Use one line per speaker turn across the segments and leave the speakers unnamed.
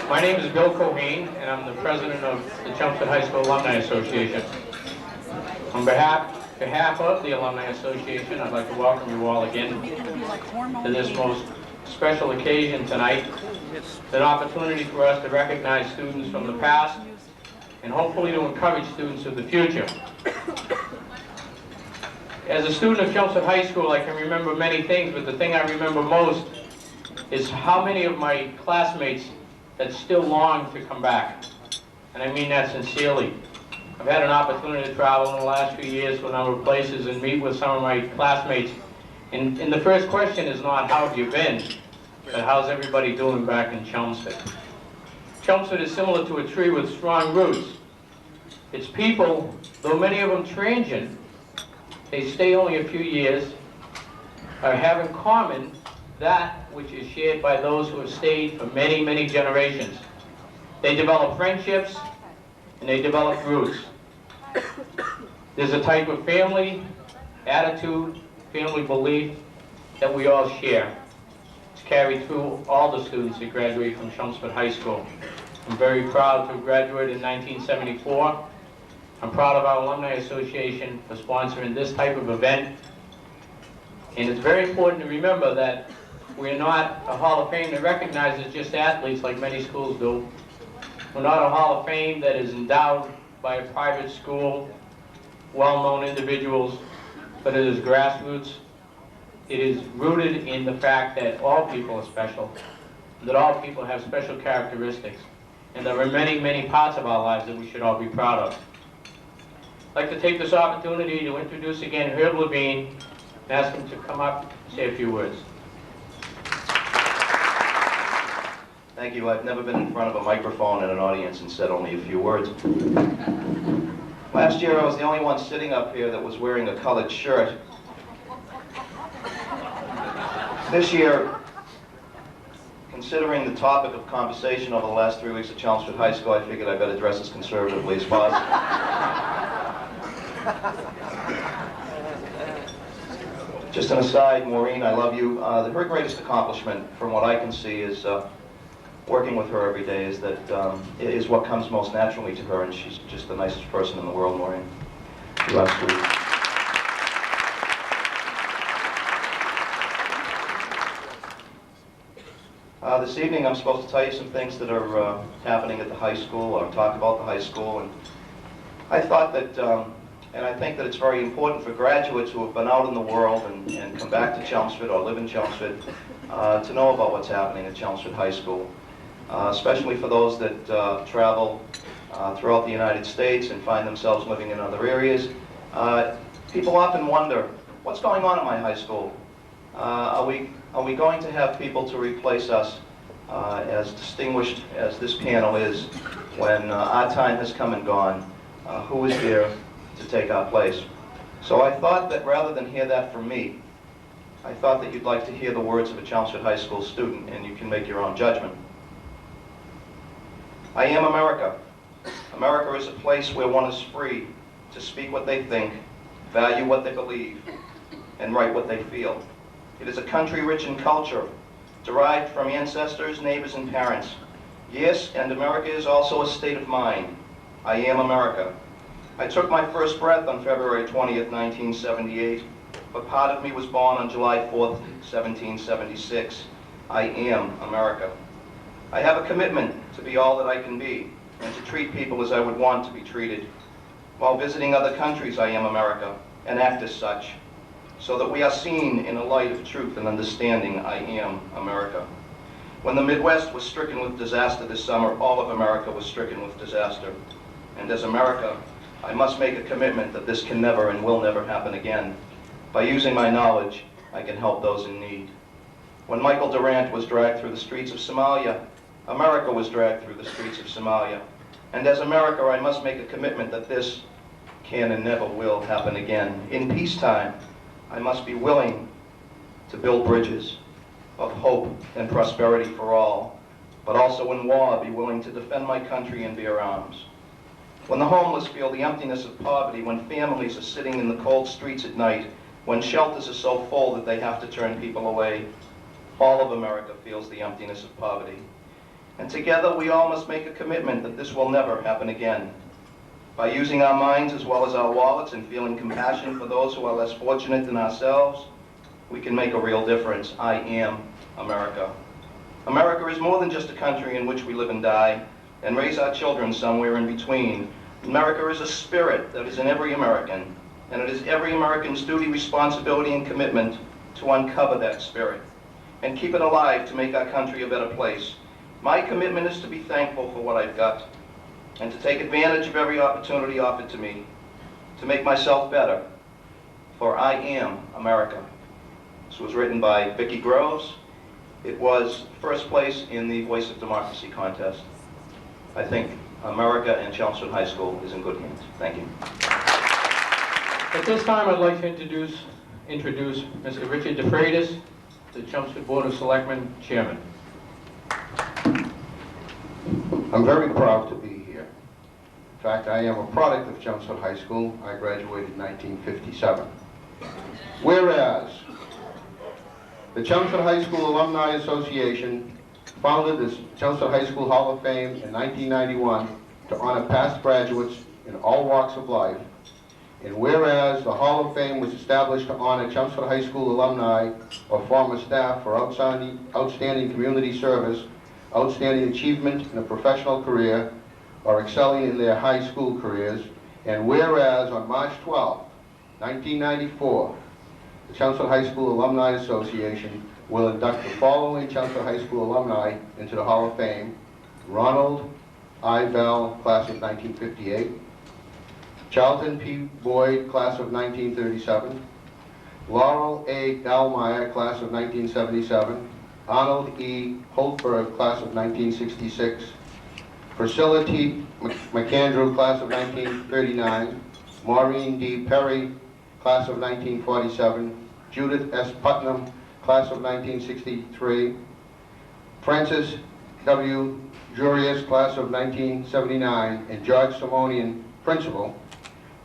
My name is Bill Cohane, and I'm the president of the Chelmsford High School Alumni Association. On behalf of the Alumni Association, I'd like to welcome you all again to this most special occasion tonight. It's an opportunity for us to recognize students from the past and hopefully to encourage students of the future. As a student of Chelmsford High School, I can remember many things, but the thing I remember most is how many of my classmates that still long to come back. And I mean that sincerely. I've had an opportunity to travel in the last few years to a number of places and meet with some of my classmates. And the first question is not, how have you been? But how's everybody doing back in Chelmsford? Chelmsford is similar to a tree with strong roots. Its people, though many of them transient, they stay only a few years, have in common that which is shared by those who have stayed for many, many generations. They develop friendships and they develop roots. There's a type of family attitude, family belief that we all share. It's carried through all the students that graduate from Chelmsford High School. I'm very proud to have graduated in 1974. I'm proud of our Alumni Association for sponsoring this type of event. And it's very important to remember that we're not a Hall of Fame that recognizes just athletes like many schools do. We're not a Hall of Fame that is endowed by a private school, well-known individuals, but it is grassroots. It is rooted in the fact that all people are special, that all people have special characteristics, and there are many, many parts of our lives that we should all be proud of. I'd like to take this opportunity to introduce again Herb Levine and ask him to come up and say a few words.
Thank you. I've never been in front of a microphone and an audience and said only a few words. Last year I was the only one sitting up here that was wearing a colored shirt. This year, considering the topic of conversation over the last 3 weeks at Chelmsford High School, I figured I'd better dress as conservatively as possible. Just an aside, Maureen, I love you. Her greatest accomplishment, from what I can see, is working with her every day is is what comes most naturally to her, and she's just the nicest person in the world, Maureen. You are sweet. This evening I'm supposed to tell you some things that are happening at the high school, or talk about the high school, and I thought that, and I think that it's very important for graduates who have been out in the world and come back to Chelmsford or live in Chelmsford to know about what's happening at Chelmsford High School. Especially for those that travel throughout the United States and find themselves living in other areas. People often wonder, what's going on at my high school? Are we going to have people to replace us, as distinguished as this panel is, when our time has come and gone? Who is there to take our place? So I thought that rather than hear that from me, I thought that you'd like to hear the words of a Chelmsford High School student, and you can make your own judgment. I am America. America is a place where one is free to speak what they think, value what they believe, and write what they feel. It is a country rich in culture, derived from ancestors, neighbors, and parents. Yes, and America is also a state of mind. I am America. I took my first breath on February 20th, 1978, but part of me was born on July 4th, 1776. I am America. I have a commitment to be all that I can be, and to treat people as I would want to be treated. While visiting other countries, I am America, and act as such, so that we are seen in a light of truth and understanding. I am America. When the Midwest was stricken with disaster this summer, all of America was stricken with disaster. And as America, I must make a commitment that this can never and will never happen again. By using my knowledge, I can help those in need. When Michael Durant was dragged through the streets of Somalia, America was dragged through the streets of Somalia. And as America, I must make a commitment that this can and never will happen again. In peacetime, I must be willing to build bridges of hope and prosperity for all, but also in war, be willing to defend my country and bear arms. When the homeless feel the emptiness of poverty, when families are sitting in the cold streets at night, when shelters are so full that they have to turn people away, all of America feels the emptiness of poverty. And together we all must make a commitment that this will never happen again. By using our minds as well as our wallets and feeling compassion for those who are less fortunate than ourselves, we can make a real difference. I am America. America is more than just a country in which we live and die and raise our children somewhere in between. America is a spirit that is in every American, and it is every American's duty, responsibility, and commitment to uncover that spirit and keep it alive to make our country a better place. My commitment is to be thankful for what I've got and to take advantage of every opportunity offered to me to make myself better, for I am America. This was written by Vicki Groves. It was first place in the Voice of Democracy contest. I think America and Chelmsford High School is in good hands. Thank you.
At this time, I'd like to introduce Mr. Richard DeFreitas, the Chelmsford Board of Selectmen Chairman.
I'm very proud to be here. In fact, I am a product of Chelmsford High School. I graduated in 1957. Whereas, the Chelmsford High School Alumni Association founded the Chelmsford High School Hall of Fame in 1991 to honor past graduates in all walks of life. And whereas the Hall of Fame was established to honor Chelmsford High School alumni or former staff for outstanding community service, outstanding achievement in a professional career, or excelling in their high school careers, and whereas on March 12, 1994, the Chelmsford High School Alumni Association will induct the following Chelmsford High School alumni into the Hall of Fame: Ronald I. Bell, class of 1958, Charlton P. Boyd, class of 1937, Laurel A. Dallmeyer, class of 1977, Arnold E. Holtberg, class of 1966, Priscilla T. McAndrew, class of 1939, Maureen D. Perry, class of 1947, Judith S. Putnam, class of 1963, Francis W. Jurius, class of 1979, and George Simonian-Principal.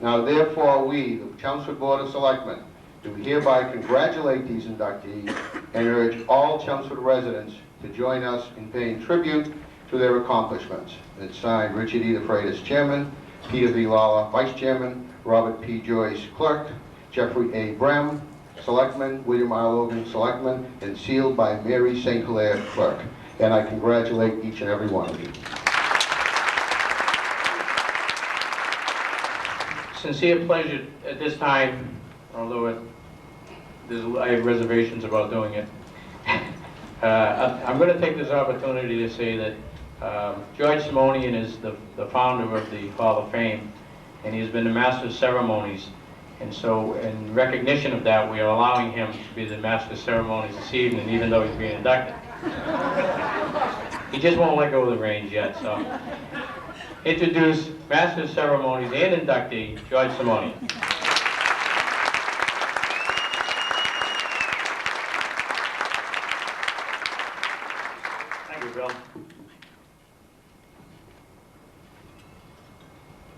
Now therefore we, the Chelmsford Board of Selectmen, do hereby congratulate these inductees and urge all Chelmsford residents to join us in paying tribute to their accomplishments. It's signed Richard E. DeFreitas, Chairman, Peter V. Lawler, Vice Chairman, Robert P. Joyce, Clerk, Jeffrey A. Brem, Selectman, William R. Logan, Selectman, and sealed by Mary St. Hilaire, Clerk. And I congratulate each and every one of you.
Sincere pleasure at this time, although I have reservations about doing it. I'm going to take this opportunity to say that George Simonian is the founder of the Hall of Fame, and he has been the Master of Ceremonies. And so, in recognition of that, we are allowing him to be the Master of Ceremonies this evening, even though he's being inducted. He just won't let go of the reins yet, so. Introduce Master of Ceremonies and inductee, George Simonian.
Thank you, Bill.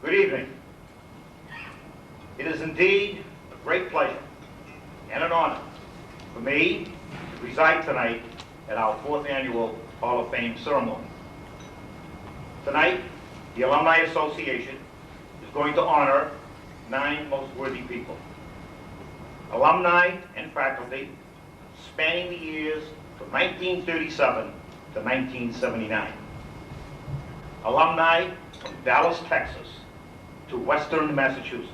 Good evening. It is indeed a great pleasure and an honor for me to preside tonight at our 4th annual Hall of Fame ceremony. Tonight, the Alumni Association is going to honor 9 most worthy people. Alumni and faculty spanning the years from 1937 to 1979. Alumni from Dallas, Texas to Western Massachusetts.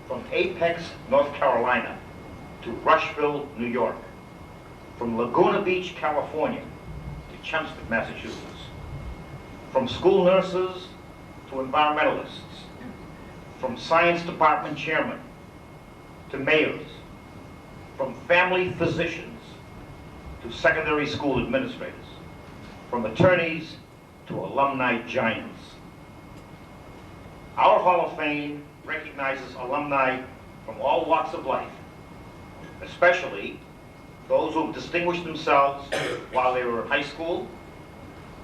From Apex, North Carolina to Rushville, New York. From Laguna Beach, California to Chelmsford, Massachusetts. From school nurses to environmentalists. From science department chairmen to mayors. From family physicians to secondary school administrators. From attorneys to alumni giants. Our Hall of Fame recognizes alumni from all walks of life, especially those who have distinguished themselves while they were in high school,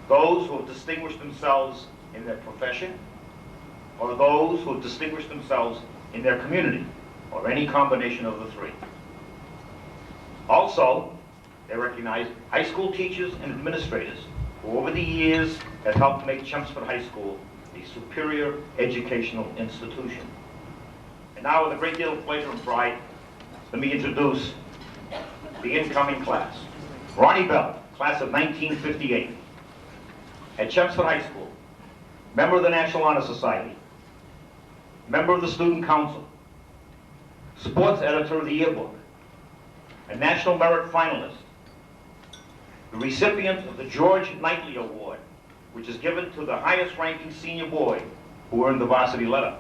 those who have distinguished themselves in their profession, or those who have distinguished themselves in their community, or any combination of the three. Also, they recognize high school teachers and administrators who over the years has helped make Chelmsford High School a superior educational institution. And now, with a great deal of pleasure and pride, let me introduce the incoming class. Ronnie Bell, class of 1958, at Chelmsford High School, member of the National Honor Society, member of the Student Council, sports editor of the yearbook, a National Merit finalist, the recipient of the George Knightley Award, which is given to the highest ranking senior boy who earned the varsity letter.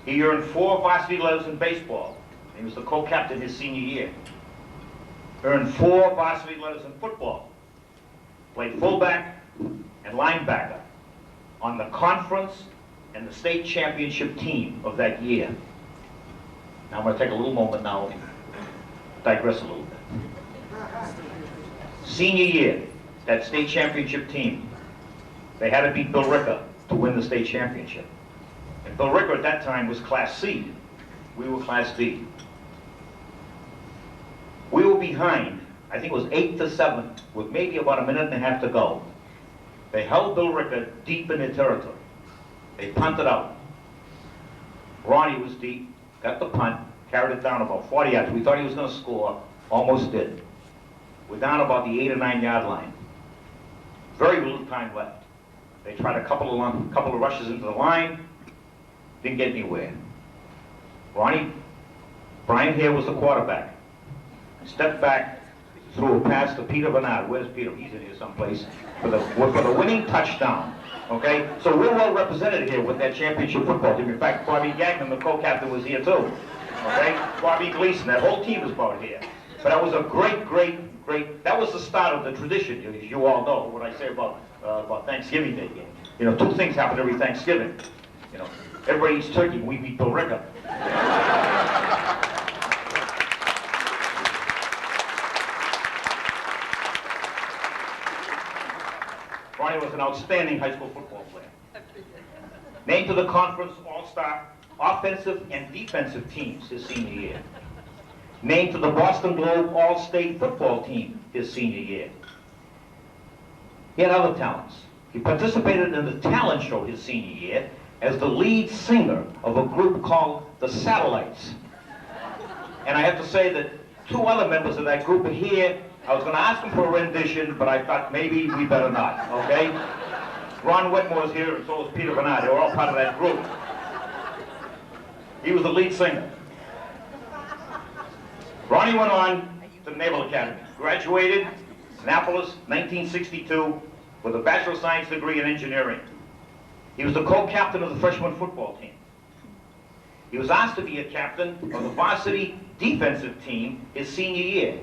He earned 4 varsity letters in baseball. He was the co-captain his senior year. Earned 4 varsity letters in football. Played fullback and linebacker on the conference and the state championship team of that year. Now I'm going to take a little moment now and digress a little bit. Senior year, that state championship team, they had to beat Bill Ricker to win the state championship. And Bill Ricker at that time was Class C. We were Class D. We were behind, I think it was 8-7, with maybe about a minute and a half to go. They held Bill Ricker deep in their territory. They punted out. Ronnie was deep, got the punt, carried it down about 40 yards. We thought he was going to score, almost did. We're down about the 8 or 9 yard line. Very little time left. They tried a couple of rushes into the line, didn't get anywhere. Brian here was the quarterback. Stepped back, threw a pass to Peter Bernard. Where's Peter? He's in here someplace. For the winning touchdown. Okay? So we're well represented here with that championship football team. In fact, Bobby Gagnon, the co-captain, was here too. Okay? Bobby Gleason, that whole team was about here. But that was a great, that was the start of the tradition, as you all know, what I say about Thanksgiving Day. You know, 2 things happen every Thanksgiving. You know, everybody eats turkey, we beat Bill Ricker. Ronnie was an outstanding high school football player. Named to the conference all-star offensive and defensive teams his senior year. Named to the Boston Globe All-State football team his senior year. He had other talents. He participated in the talent show his senior year as the lead singer of a group called the Satellites. And I have to say that 2 other members of that group are here. I was going to ask them for a rendition, but I thought maybe we better not, okay? Ron Whitmore's here, and so is Peter Bernard. They were all part of that group. He was the lead singer. Ronnie went on to the Naval Academy, graduated Annapolis, 1962, with a Bachelor of Science degree in engineering. He was the co-captain of the freshman football team. He was asked to be a captain of the varsity defensive team his senior year,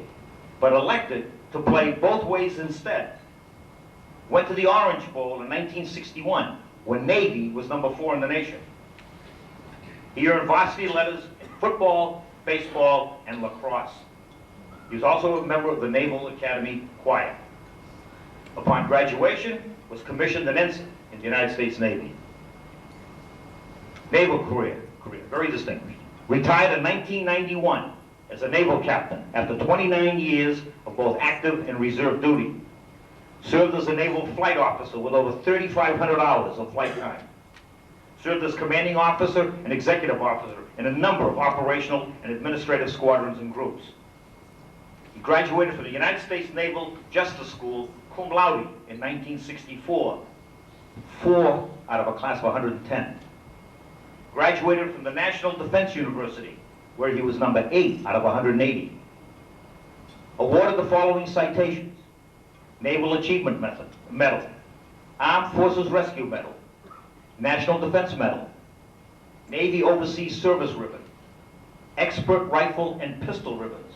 but elected to play both ways instead. Went to the Orange Bowl in 1961, when Navy was number 4 in the nation. He earned varsity letters in football, baseball, and lacrosse. He was also a member of the Naval Academy Choir. Upon graduation, was commissioned an ensign in the United States Navy. Naval career, very distinguished. Retired in 1991 as a naval captain after 29 years of both active and reserve duty. Served as a naval flight officer with over 3,500 hours of flight time. Served as commanding officer and executive officer in a number of operational and administrative squadrons and groups. He graduated from the United States Naval Justice School, cum laude, in 1964. 4 out of a class of 110. Graduated from the National Defense University, where he was number 8 out of 180. Awarded the following citations: Naval Achievement Medal, Armed Forces Rescue Medal, National Defense Medal, Navy Overseas Service Ribbon, Expert Rifle and Pistol Ribbons,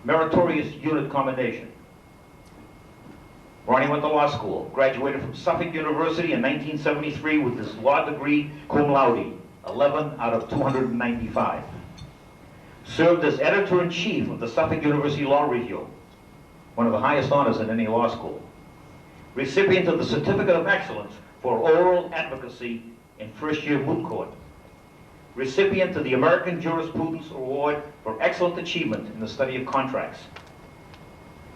Meritorious Unit Commendation. Ronnie went to law school, graduated from Suffolk University in 1973 with his law degree cum laude, 11 out of 295. Served as editor-in-chief of the Suffolk University Law Review, one of the highest honors in any law school. Recipient of the Certificate of Excellence for Oral Advocacy in First-Year Moot Court. Recipient of the American Jurisprudence Award for Excellent Achievement in the Study of Contracts.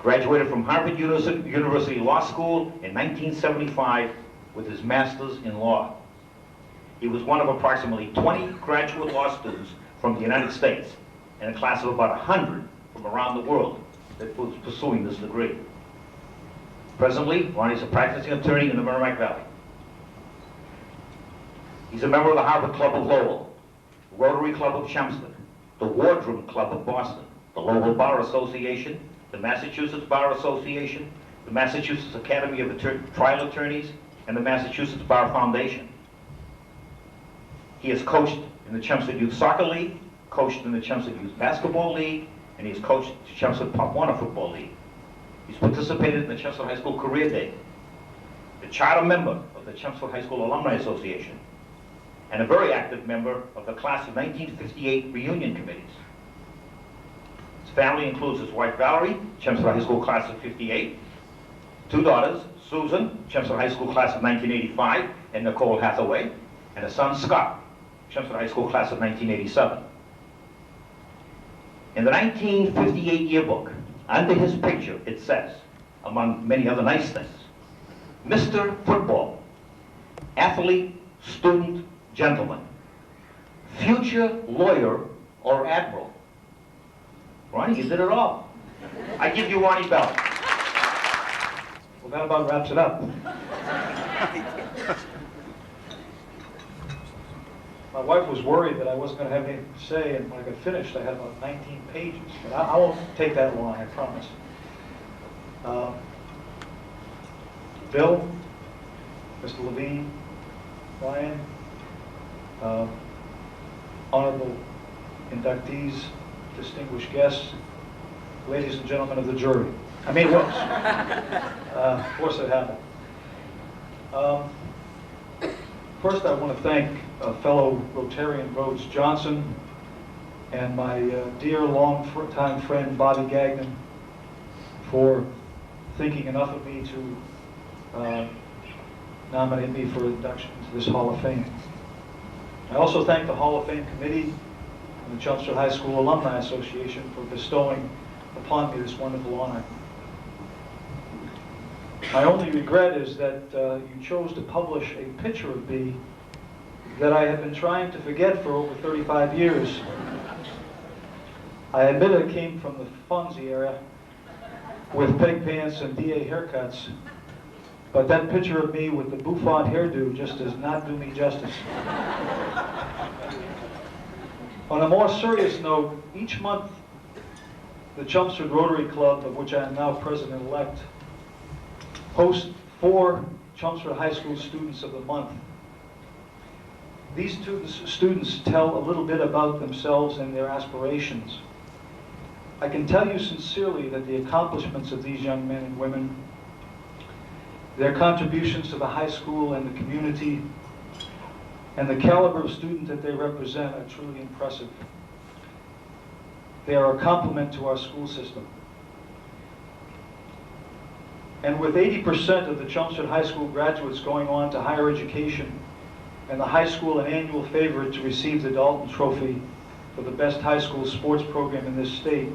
Graduated from Harvard University Law School in 1975 with his master's in law. He was one of approximately 20 graduate law students from the United States and a class of about 100 from around the world that was pursuing this degree. Presently, Ronnie's a practicing attorney in the Merrimack Valley. He's a member of the Harvard Club of Laurel, the Rotary Club of Chelmsford, the Wardroom Club of Boston, the Lowell Bar Association, the Massachusetts Bar Association, the Massachusetts Academy of Trial Attorneys, and the Massachusetts Bar Foundation. He has coached in the Chelmsford Youth Soccer League, coached in the Chelmsford Youth Basketball League, and he has coached the Chelmsford Pop Warner Football League. He's participated in the Chelmsford High School Career Day, the charter member of the Chelmsford High School Alumni Association, and a very active member of the class of 1958 reunion committees. His family includes his wife Valerie, Chelmsford High School class of 58, two daughters, Susan, Chelmsford High School class of 1985, and Nicole Hathaway, and a son, Scott, Chelmsford High School class of 1987. In the 1958 yearbook, under his picture, it says, among many other nice things, Mr. Football, athlete, student, gentleman, future lawyer or admiral. Ronnie, you did it all. I give you Ronnie Bell.
Well, that about wraps it up. My wife was worried that I wasn't going to have anything to say, and when I got finished, I had about 19 pages. But I won't take that long, I promise. Bill, Mr. Levine, Ryan, honorable inductees, distinguished guests, ladies and gentlemen of the jury. I mean, whoops. Of course it happened. First, I want to thank fellow Rotarian Rhodes Johnson and my dear long-time friend Bobby Gagnon for thinking enough of me to nominate me for induction into this Hall of Fame. I also thank the Hall of Fame Committee and the Chelmsford High School Alumni Association for bestowing upon me this wonderful honor. My only regret is that you chose to publish a picture of me that I have been trying to forget for over 35 years. I admit I came from the Fonzie era with peg pants and DA haircuts, but that picture of me with the bouffant hairdo just does not do me justice. On a more serious note, each month the Chelmsford Rotary Club, of which I am now president-elect, hosts 4 Chelmsford High School Students of the Month. These students tell a little bit about themselves and their aspirations. I can tell you sincerely that the accomplishments of these young men and women, their contributions to the high school and the community, and the caliber of student that they represent are truly impressive. They are a compliment to our school system. And with 80% of the Chelmsford High School graduates going on to higher education, and the high school an annual favorite to receive the Dalton Trophy for the best high school sports program in this state,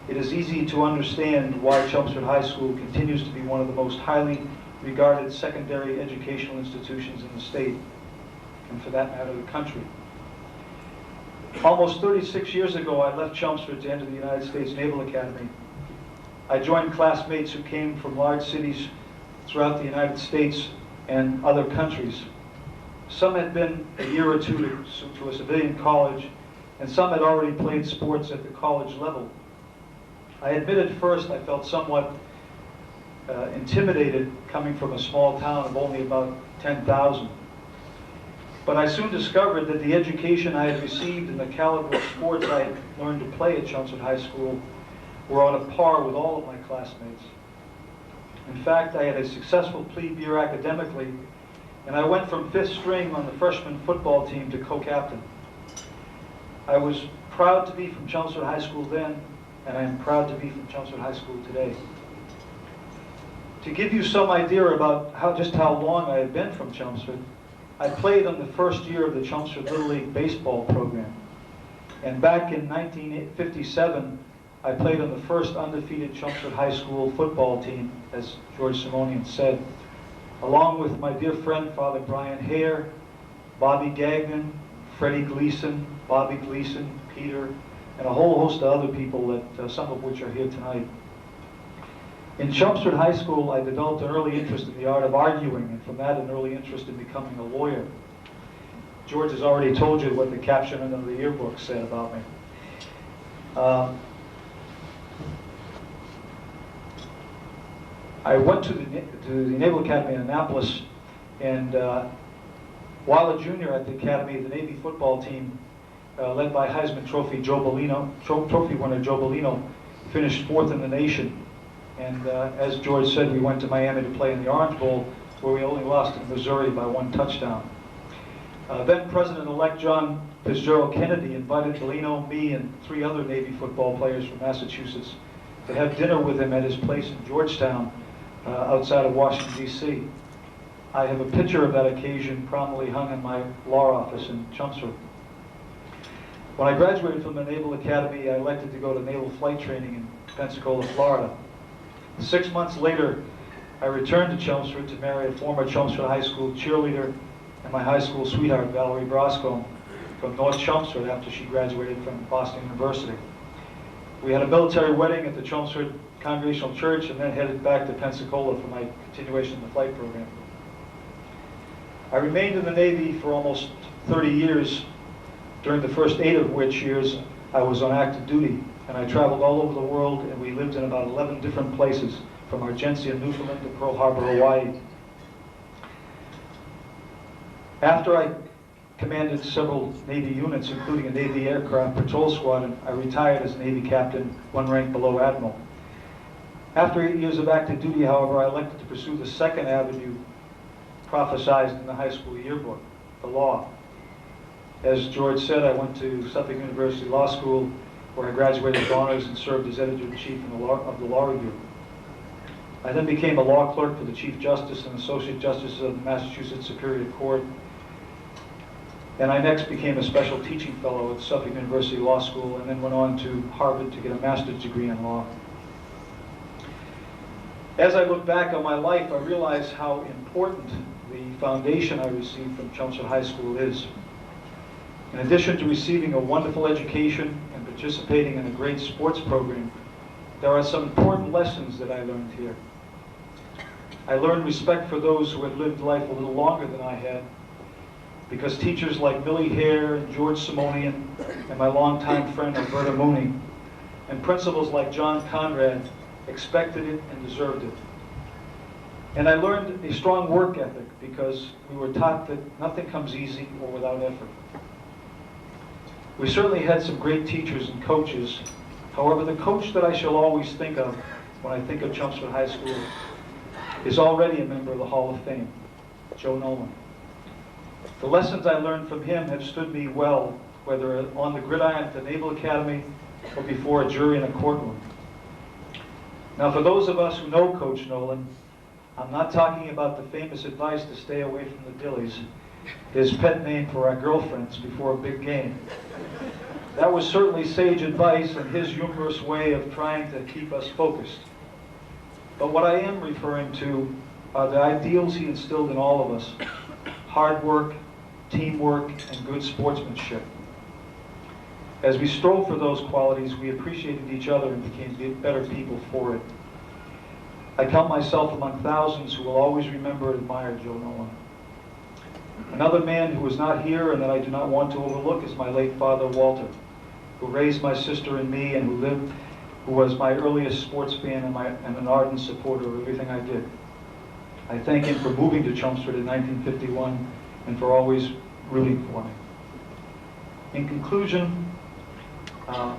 it is easy to understand why Chelmsford High School continues to be one of the most highly regarded secondary educational institutions in the state, and for that matter, the country. Almost 36 years ago, I left Chelmsford to enter the United States Naval Academy. I joined classmates who came from large cities throughout the United States and other countries. Some had been a year or two to a civilian college, and some had already played sports at the college level. I admit at first I felt somewhat intimidated coming from a small town of only about 10,000. But I soon discovered that the education I had received and the caliber of sports I had learned to play at Chelmsford High School were on a par with all of my classmates. In fact, I had a successful plebe year academically, and I went from 5th string on the freshman football team to co-captain. I was proud to be from Chelmsford High School then, and I am proud to be from Chelmsford High School today. To give you some idea about just how long I have been from Chelmsford, I played on the first year of the Chelmsford Little League baseball program. And back in 1957, I played on the first undefeated Chelmsford High School football team, as George Simonian said, along with my dear friend, Father Brian Hare, Bobby Gagnon, Freddie Gleason, Bobby Gleason, Peter, and a whole host of other people that some of which are here tonight. In Chelmsford High School, I developed an early interest in the art of arguing, and from that, an early interest in becoming a lawyer. George has already told you what the caption of the yearbook said about me. I went to the Naval Academy in Annapolis, and while a junior at the Academy, the Navy football team, led by Heisman Trophy winner Joe Bellino, finished 4th in the nation. And as George said, we went to Miami to play in the Orange Bowl, where we only lost in Missouri by 1 touchdown. Then President-elect John Fitzgerald Kennedy invited Bellino, me, and 3 other Navy football players from Massachusetts to have dinner with him at his place in Georgetown, outside of Washington, D.C. I have a picture of that occasion prominently hung in my law office in Chelmsford. When I graduated from the Naval Academy, I elected to go to naval flight training in Pensacola, Florida. 6 months later, I returned to Chelmsford to marry a former Chelmsford High School cheerleader and my high school sweetheart, Valerie Broscombe, from North Chelmsford after she graduated from Boston University. We had a military wedding at the Chelmsford Congregational Church and then headed back to Pensacola for my continuation of the flight program. I remained in the Navy for almost 30 years, during the first 8 of which years I was on active duty, and I traveled all over the world, and we lived in about 11 different places, from Argentia, Newfoundland to Pearl Harbor, Hawaii. After I commanded several Navy units, including a Navy aircraft patrol squadron, I retired as a Navy captain, 1 rank below admiral. After 8 years of active duty, however, I elected to pursue the second avenue prophesized in the high school yearbook, the law. As George said, I went to Suffolk University Law School, where I graduated with honors and served as editor-in-chief of the Law Review. I then became a law clerk for the Chief Justice and Associate Justices of the Massachusetts Superior Court. And I next became a special teaching fellow at Suffolk University Law School, and then went on to Harvard to get a master's degree in law. As I look back on my life, I realize how important the foundation I received from Chelmsford High School is. In addition to receiving a wonderful education and participating in a great sports program, there are some important lessons that I learned here. I learned respect for those who had lived life a little longer than I had, because teachers like Millie Hare and George Simonian and my longtime friend Alberta Mooney, and principals like John Conrad expected it and deserved it. And I learned a strong work ethic because we were taught that nothing comes easy or without effort. We certainly had some great teachers and coaches. However, the coach that I shall always think of when I think of Chelmsford High School is already a member of the Hall of Fame, Joe Nolan. The lessons I learned from him have stood me well, whether on the gridiron at the Naval Academy or before a jury in a courtroom. Now, for those of us who know Coach Nolan, I'm not talking about the famous advice to stay away from the dillies, his pet name for our girlfriends before a big game. That was certainly sage advice and his humorous way of trying to keep us focused. But what I am referring to are the ideals he instilled in all of us: hard work, teamwork, and good sportsmanship. As we strove for those qualities, we appreciated each other and became better people for it. I count myself among thousands who will always remember and admire Joe Nolan. Another man who is not here and that I do not want to overlook is my late father, Walter, who raised my sister and me and who was my earliest sports fan and an ardent supporter of everything I did. I thank him for moving to Chelmsford in 1951 and for always rooting for me. In conclusion, I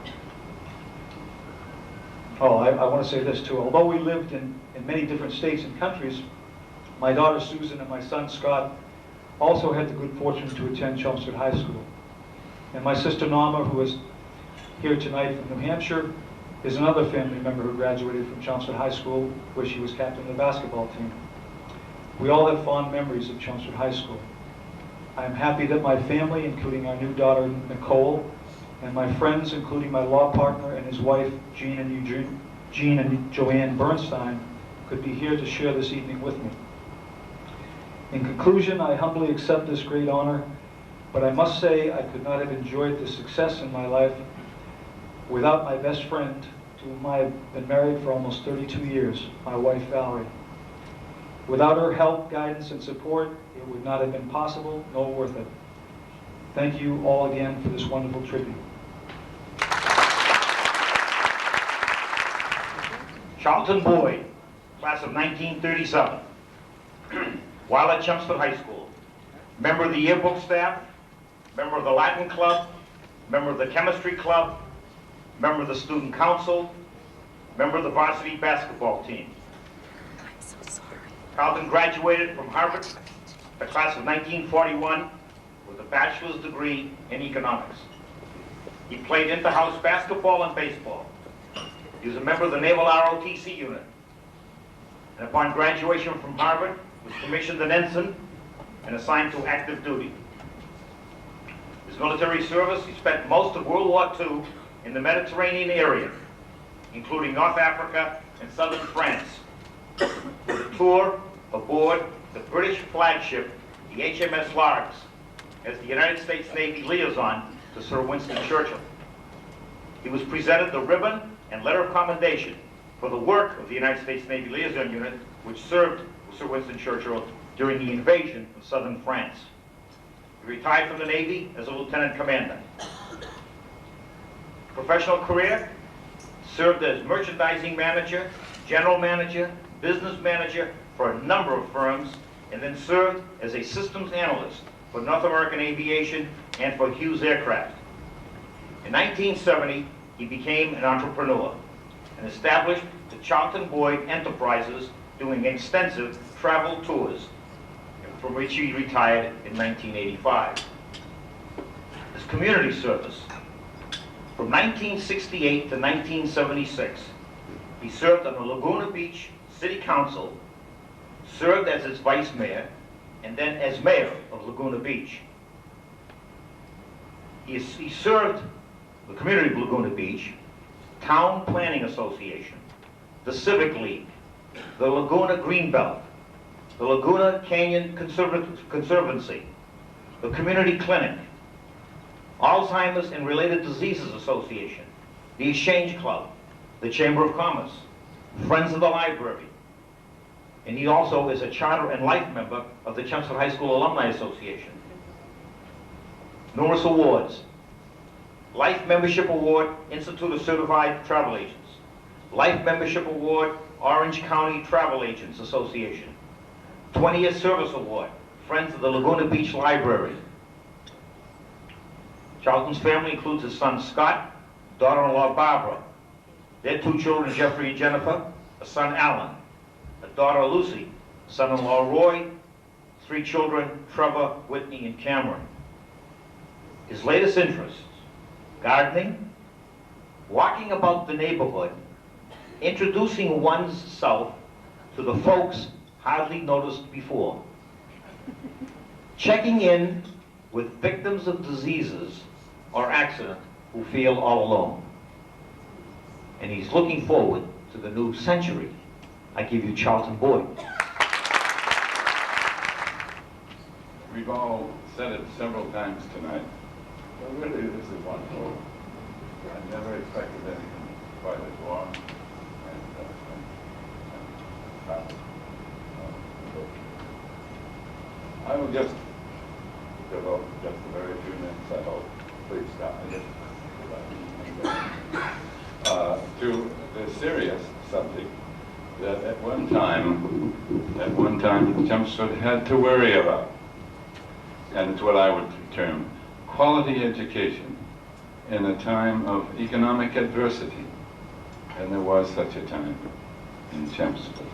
want to say this too. Although we lived in many different states and countries, my daughter Susan and my son Scott also had the good fortune to attend Chelmsford High School. And my sister Norma, who is here tonight from New Hampshire, is another family member who graduated from Chelmsford High School, where she was captain of the basketball team. We all have fond memories of Chelmsford High School. I am happy that my family, including our new daughter Nicole, and my friends, including my law partner and his wife, Jean and Joanne Bernstein, could be here to share this evening with me. In conclusion, I humbly accept this great honor, but I must say I could not have enjoyed this success in my life without my best friend, to whom I have been married for almost 32 years, my wife Valerie. Without her help, guidance, and support, it would not have been possible nor worth it. Thank you all again for this wonderful tribute.
Charlton Boyd, class of 1937. While at Chelmsford High School, member of the yearbook staff, member of the Latin club, member of the chemistry club, member of the student council, member of the varsity basketball team.
I'm so sorry.
Charlton graduated from Harvard, the class of 1941, with a bachelor's degree in economics. He played inter-house basketball and baseball. He was a member of the Naval ROTC unit. And upon graduation from Harvard, was commissioned an ensign and assigned to active duty. His military service, he spent most of World War II in the Mediterranean area, including North Africa and southern France, with a tour aboard the British flagship, the HMS Lawrence, as the United States Navy liaison to Sir Winston Churchill. He was presented the ribbon and letter of commendation for the work of the United States Navy liaison unit, which served Sir Winston Churchill during the invasion of southern France. He retired from the Navy as a lieutenant commander. Professional career, served as merchandising manager, general manager, business manager for a number of firms, and then served as a systems analyst for North American Aviation and for Hughes Aircraft. In 1970, he became an entrepreneur and established the Charlton Boyd Enterprises, doing extensive travel tours, from which he retired in 1985. His community service. From 1968 to 1976, he served on the Laguna Beach City Council, served as its vice mayor, and then as mayor of Laguna Beach. He served the community of Laguna Beach, Town Planning Association, the Civic League, the Laguna Greenbelt, the Laguna Canyon Conservancy, the Community Clinic, Alzheimer's and Related Diseases Association, the Exchange Club, the Chamber of Commerce, Friends of the Library, and he also is a charter and life member of the Chelmsford High School Alumni Association. Numerous awards: Life Membership Award, Institute of Certified Travel Agents, Life Membership Award, Orange County Travel Agents Association, 20-year Service Award, Friends of the Laguna Beach Library. Charlton's family includes his son Scott, daughter-in-law Barbara, their 2 children Jeffrey and Jennifer, a son Alan, a daughter Lucy, son-in-law Roy, 3 children Trevor, Whitney, and Cameron. His latest interests: gardening, walking about the neighborhood, introducing one's self to the folks hardly noticed before, checking in with victims of diseases or accident who feel all alone. And he's looking forward to the new century. I give you Charlton Boyd.
We've all said it several times tonight, but really this is wonderful. I never expected anything quite as warm and proud. I will just devote just a very few minutes, I hope. Please stop me to the serious subject that at one time Chelmsford had to worry about. And it's what I would term quality education in a time of economic adversity. And there was such a time in Chelmsford.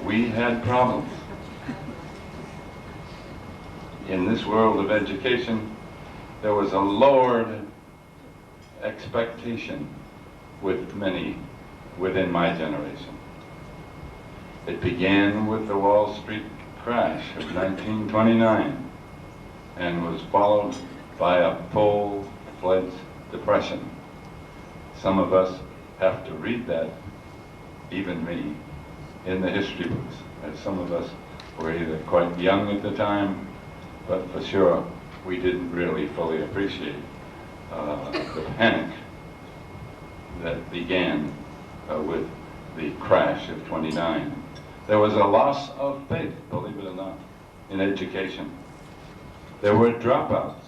We had problems. In this world of education, there was a lowered expectation with many within my generation. It began with the Wall Street crash of 1929 and was followed by a full-fledged depression. Some of us have to read that, even me, in the history books. And some of us were either quite young at the time, but for sure we didn't really fully appreciate the panic that began with the crash of '29. There was a loss of faith, believe it or not, in education. There were dropouts.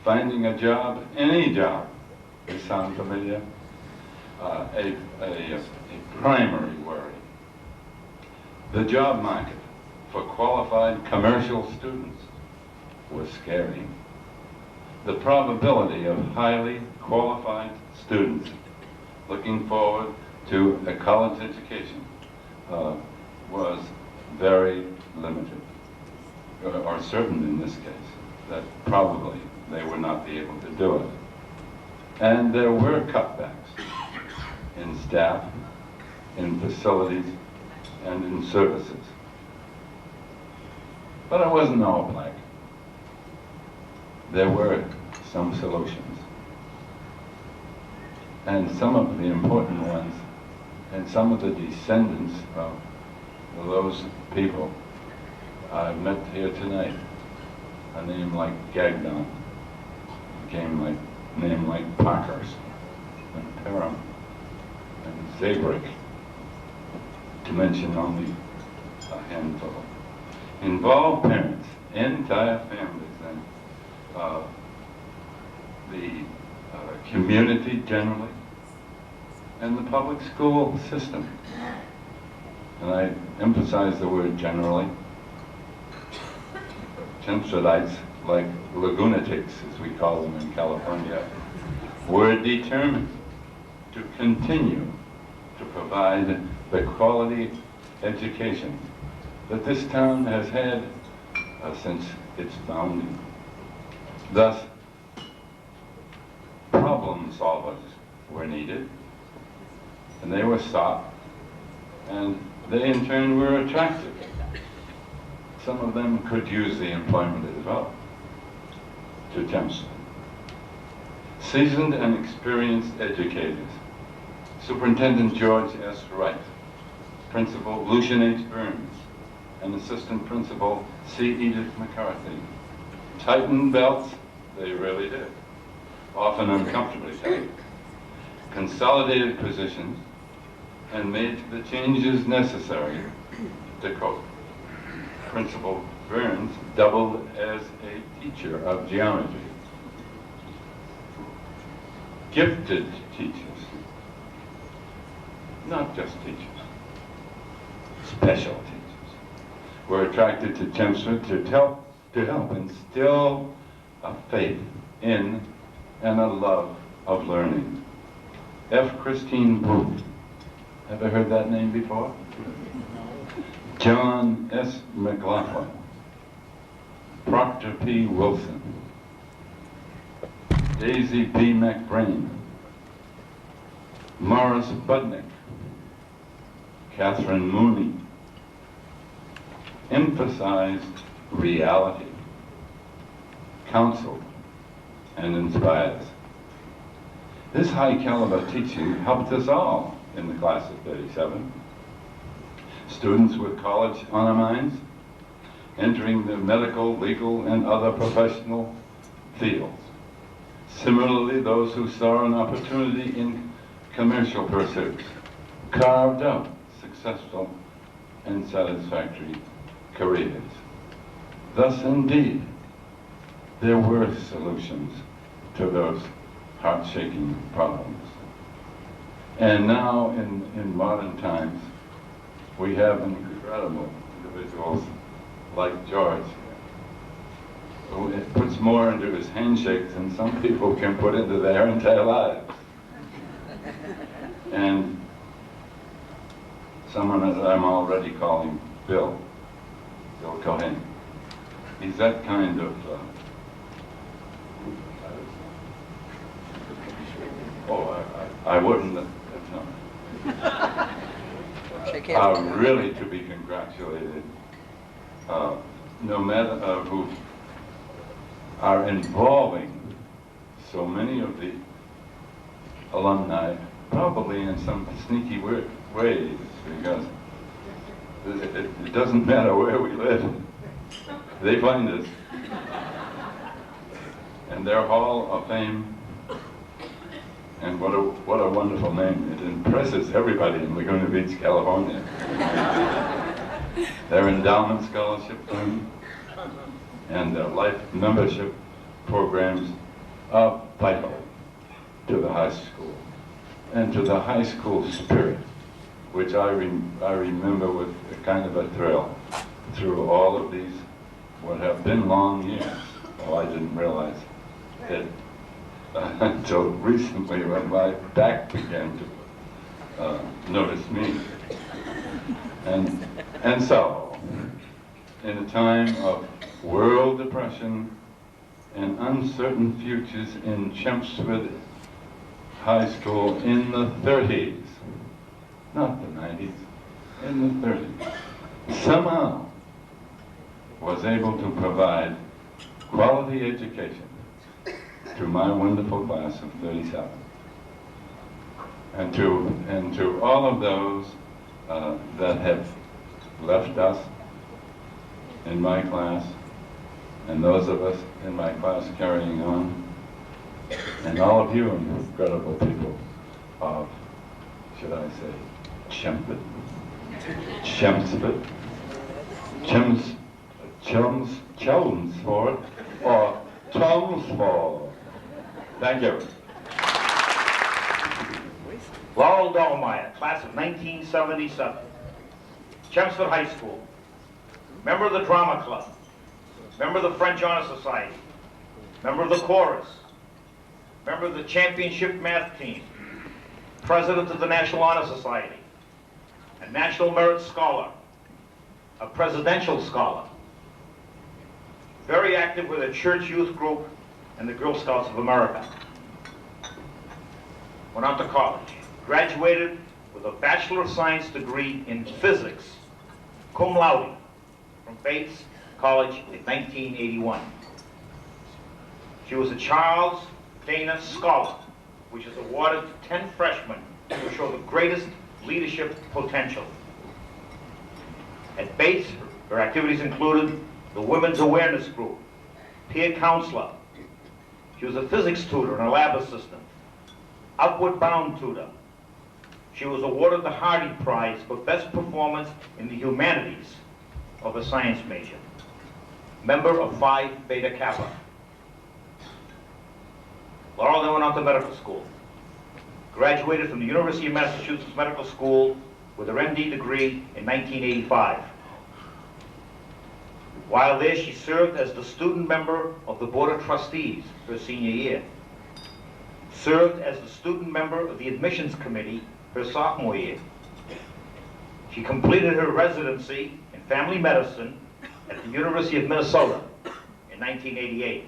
Finding a job, any job, they sound familiar, a primary worry. The job market for qualified commercial students was scary. The probability of highly qualified students looking forward to a college education was very limited, or certain in this case, that probably they would not be able to do it. And there were cutbacks in staff, in facilities, and in services. But it wasn't all black. There were some solutions. And some of the important ones, and some of the descendants of those people I've met here tonight, a name like Gagnon, became like a name like Parkhurst, and Perham, and Zabrick, to mention only a handful. Involved parents, entire families, and the community generally, and the public school system. And I emphasize the word generally. Chelmsfordites, like lagunatics, as we call them in California, were determined to continue to provide the quality education that this town has had since its founding. Thus, problem solvers were needed, and they were sought, and they in turn were attractive. Some of them could use the employment as well to Chelmsford. Seasoned and experienced educators, Superintendent George S. Wright, Principal Lucian H. Burns, and Assistant Principal C. Edith McCarthy. Tightened belts, they really did, often uncomfortably tight. Consolidated positions and made the changes necessary to cope. Principal Burns doubled as a teacher of geometry. Gifted teachers, not just teachers, special teachers, were attracted to Chelmsford to help instill a faith in and a love of learning. F. Christine Booth, ever heard that name before? John S. McLaughlin, Proctor P. Wilson, Daisy B. McBrain, Morris Budnick, Catherine Mooney, emphasized reality, counseled, and inspired us. This high caliber teaching helped us all in the class of 37. Students with college honor minds, entering the medical, legal, and other professional fields. Similarly, those who saw an opportunity in commercial pursuits carved out successful and satisfactory careers. Thus, indeed, there were solutions to those heart-shaking problems. And now, in modern times, we have incredible individuals like George, who puts more into his handshakes than some people can put into their entire lives. And someone that I'm already calling Bill Cohen. He's that kind of, I wouldn't, no. Really to be congratulated, no matter who are involving so many of the alumni, probably in some sneaky ways, because it doesn't matter where we live. They find us. And their Hall of Fame, and what a wonderful name. It impresses everybody in Laguna Beach, California. Their endowment scholarship fund and their life membership programs are vital to the high school and to the high school spirit, which I remember with a kind of a thrill through all of these, what have been long years. Well, I didn't realize it until recently when my back began to notice me. And so, in a time of world depression and uncertain futures in Chelmsford High School in the 30s, not the 90s, in the 30s, somehow was able to provide quality education to my wonderful class of 37. And to all of those that have left us in my class, and those of us in my class carrying on, and all of you incredible people of, should I say, Chelmsford, Chelmsford, or Chelmsford. Thank you.
Laurel Dallmeyer, class of 1977, Chelmsford High School, member of the Drama Club, member of the French Honor Society, member of the chorus, member of the championship math team, president of the National Honor Society, a National Merit Scholar, a presidential scholar, very active with a church youth group and the Girl Scouts of America. Went on to college, graduated with a Bachelor of Science degree in physics, cum laude, from Bates College in 1981. She was a Charles Dana Scholar, which is awarded to 10 freshmen who show the greatest leadership potential. At Bates, her activities included the Women's Awareness Group, peer counselor. She was a physics tutor and a lab assistant, outward bound tutor. She was awarded the Hardy Prize for best performance in the humanities of a science major. Member of Phi Beta Kappa. Laurel then went on to medical school. Graduated from the University of Massachusetts Medical School with her MD degree in 1985. While there, she served as the student member of the Board of Trustees her senior year. Served as the student member of the Admissions Committee her sophomore year. She completed her residency in family medicine at the University of Minnesota in 1988.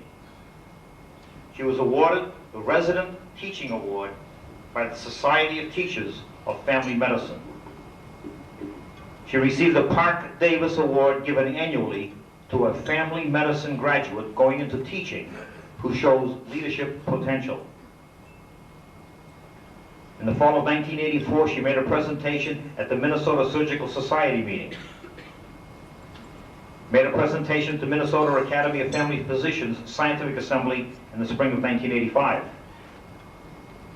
She was awarded the Resident Teaching Award by the Society of Teachers of Family Medicine. She received the Park Davis Award given annually to a family medicine graduate going into teaching who shows leadership potential. In the fall of 1984, she made a presentation at the Minnesota Surgical Society meeting. Made a presentation to Minnesota Academy of Family Physicians Scientific Assembly in the spring of 1985.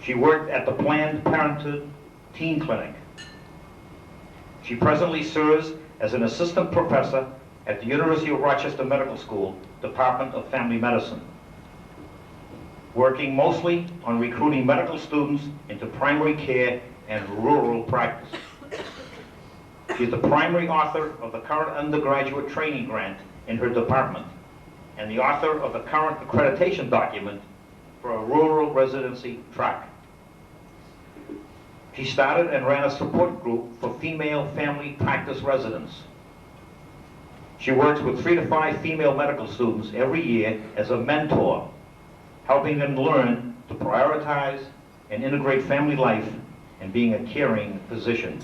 She worked at the Planned Parenthood Teen Clinic. She presently serves as an assistant professor at the University of Rochester Medical School, Department of Family Medicine, working mostly on recruiting medical students into primary care and rural practice. She is the primary author of the current undergraduate training grant in her department and the author of the current accreditation document for a rural residency track. She started and ran a support group for female family practice residents. She works with 3 to 5 female medical students every year as a mentor, helping them learn to prioritize and integrate family life and being a caring physician.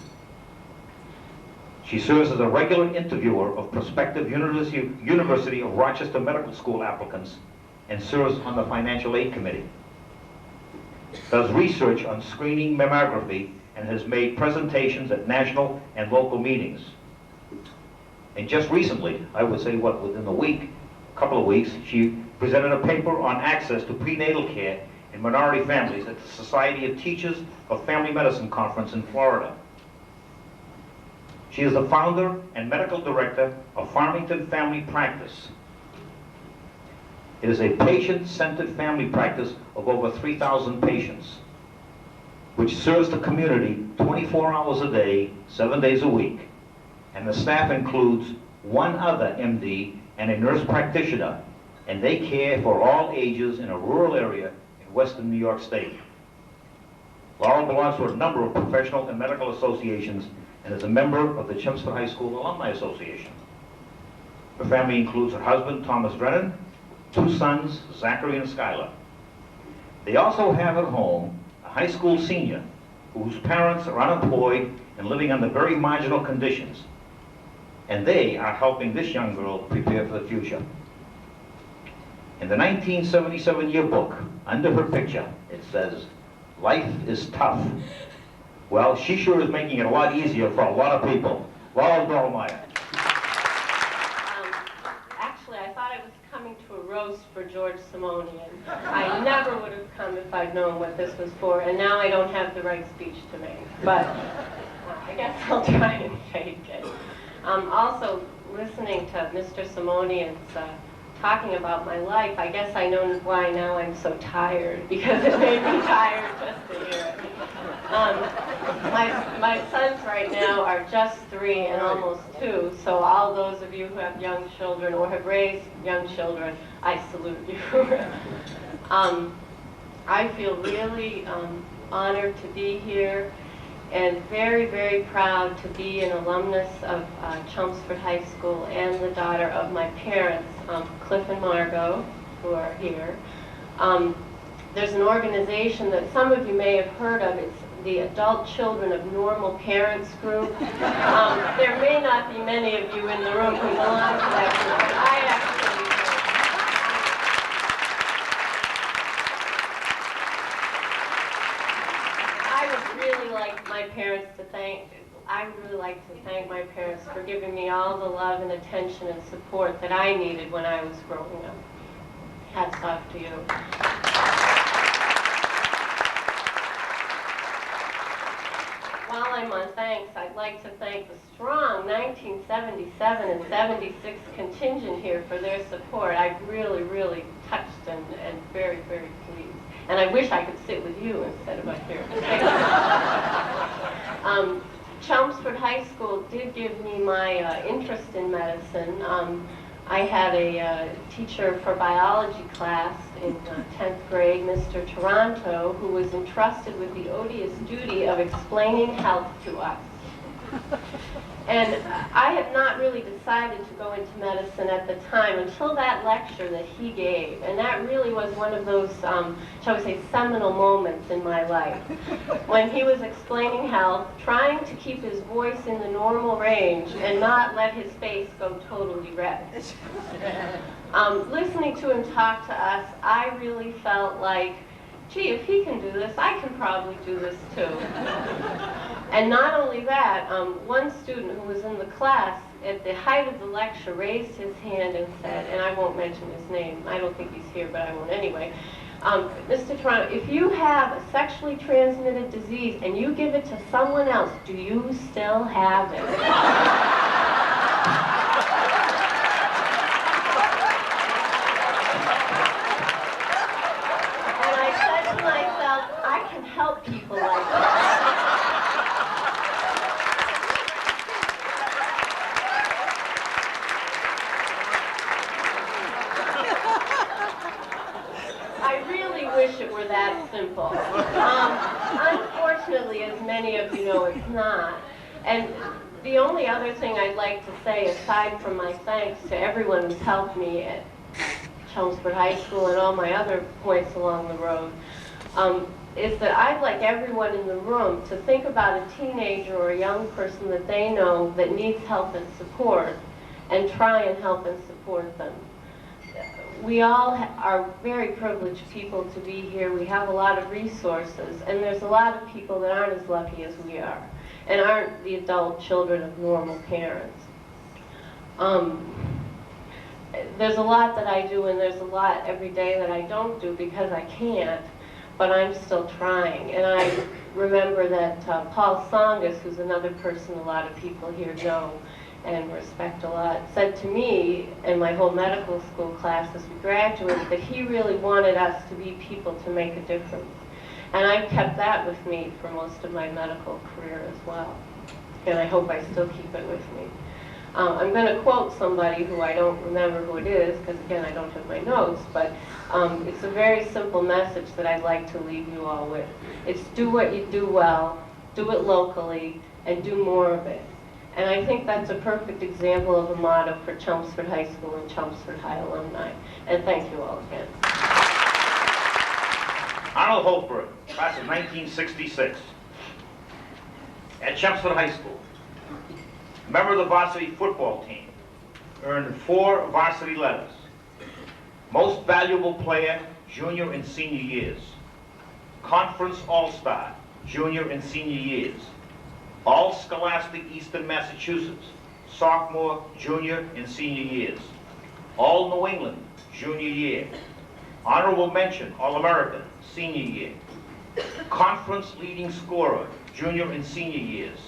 She serves as a regular interviewer of prospective University of Rochester Medical School applicants and serves on the Financial Aid Committee. Does research on screening mammography and has made presentations at national and local meetings. And just recently, I would say within a couple of weeks, she presented a paper on access to prenatal care in minority families at the Society of Teachers of Family Medicine Conference in Florida. She is the founder and medical director of Farmington Family Practice. It is a patient-centered family practice of over 3,000 patients, which serves the community 24 hours a day, 7 days a week. And the staff includes one other MD and a nurse practitioner, and they care for all ages in a rural area in western New York State. Laurel belongs to a number of professional and medical associations and is a member of the Chelmsford High School Alumni Association. Her family includes her husband, Thomas Drennan, 2 sons, Zachary and Skylar. They also have at home a high school senior whose parents are unemployed and living under very marginal conditions. And they are helping this young girl prepare for the future. In the 1977 yearbook, under her picture, it says, "Life is tough." Well, she sure is making it a lot easier for a lot of people. Ronald Dallmeyer.
Actually, I thought I was coming to a roast for George Simonian. I never would have come if I'd known what this was for, and now I don't have the right speech to make. But I guess I'll try and fake it. Also, listening to Mr. Simonian's talking about my life, I guess I know why now I'm so tired, because it made me tired just to hear it. My sons right now are just 3 and almost 2, so all those of you who have young children or have raised young children, I salute you. I feel really honored to be here and very, very proud to be an alumnus of Chelmsford High School and the daughter of my parents, Cliff and Margot, who are here. There's an organization that some of you may have heard of. It's the Adult Children of Normal Parents group. There may not be many of you in the room who belong to that group, but I actually do. I would really like my parents to thank, I would really like to thank my parents for giving me all the love and attention and support that I needed when I was growing up. Hats off to you. While I'm on thanks, I'd like to thank the strong 1977 and 76 contingent here for their support. I'm really, really touched and very, very pleased. And I wish I could sit with you instead of up here. Chelmsford High School did give me my interest in medicine. I had a teacher for biology class in 10th grade, Mr. Toronto, who was entrusted with the odious duty of explaining health to us. And I had not really decided to go into medicine at the time until that lecture that he gave. And that really was one of those, shall we say, seminal moments in my life. When he was explaining health, trying to keep his voice in the normal range and not let his face go totally red. Listening to him talk to us, I really felt like, gee, if he can do this, I can probably do this too. And not only that, one student who was in the class at the height of the lecture raised his hand and said, and I won't mention his name, I don't think he's here, but I won't anyway, Mr. Toronto, if you have a sexually transmitted disease and you give it to someone else, do you still have it? Help people like that. I really wish it were that simple. Unfortunately, as many of you know, it's not. And the only other thing I'd like to say, aside from my thanks to everyone who's helped me at Chelmsford High School and all my other points along the road, is that I'd like everyone in the room to think about a teenager or a young person that they know that needs help and support, and try and help and support them. we all are very privileged people to be here. We have a lot of resources, and there's a lot of people that aren't as lucky as we are, and aren't the adult children of normal parents. There's a lot that I do, and there's a lot every day that I don't do because I can't, but I'm still trying. And I remember that Paul Songus, who's another person a lot of people here know and respect a lot, said to me and my whole medical school class as we graduated that he really wanted us to be people to make a difference. And I've kept that with me for most of my medical career as well. And I hope I still keep it with me. I'm going to quote somebody who I don't remember who it is, because again, I don't have my notes, but it's a very simple message that I'd like to leave you all with. It's do what you do well, do it locally, and do more of it. And I think that's a perfect example of a motto for Chelmsford High School and Chelmsford High alumni. And thank you all again.
Arnold Holtberg, class of 1966, at Chelmsford High School. Member of the varsity football team, earned 4 varsity letters. Most valuable player, junior and senior years. Conference All-Star, junior and senior years. All-Scholastic Eastern Massachusetts, sophomore, junior, and senior years. All-New England, junior year. Honorable mention, All-American, senior year. Conference leading scorer, junior and senior years.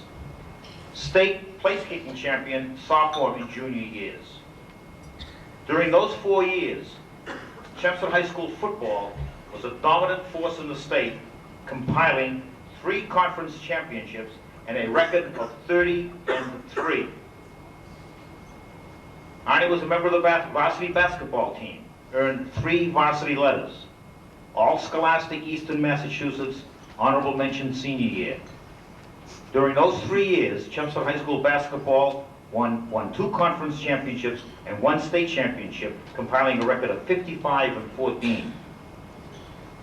State place-kicking champion, sophomore and junior years. During those 4 years, Chelmsford High School football was a dominant force in the state, compiling 3 conference championships and a record of 30-3. Arnie was a member of the varsity basketball team, earned 3 varsity letters. All Scholastic Eastern Massachusetts, honorable mention senior year. During those 3 years, Chelmsford High School basketball won 2 conference championships and 1 state championship, compiling a record of 55-14.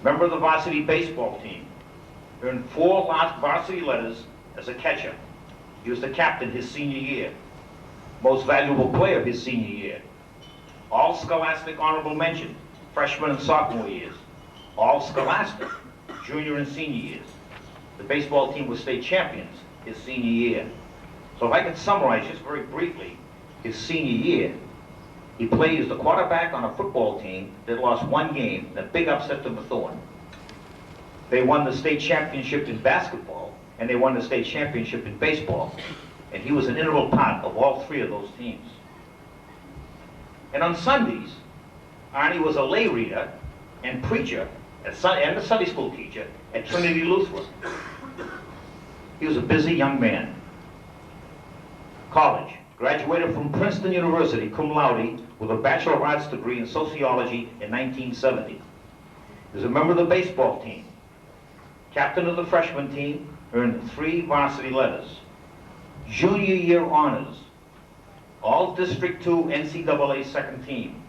Member of the varsity baseball team, earned 4 varsity letters as a catcher. He was the captain his senior year. Most valuable player his senior year. All Scholastic honorable mention, freshman and sophomore years. All Scholastic, junior and senior years. The baseball team was state champions his senior year. So if I could summarize just very briefly his senior year, he played as the quarterback on a football team that lost 1 game in a big upset to Methuen. They won the state championship in basketball, and they won the state championship in baseball. And he was an integral part of all 3 of those teams. And on Sundays, Arnie was a lay reader and preacher and a Sunday school teacher at Trinity Lutheran. He was a busy young man. College, graduated from Princeton University, cum laude, with a Bachelor of Arts degree in sociology in 1970. He was a member of the baseball team. Captain of the freshman team, earned 3 varsity letters. Junior year honors. All District 2 NCAA second team.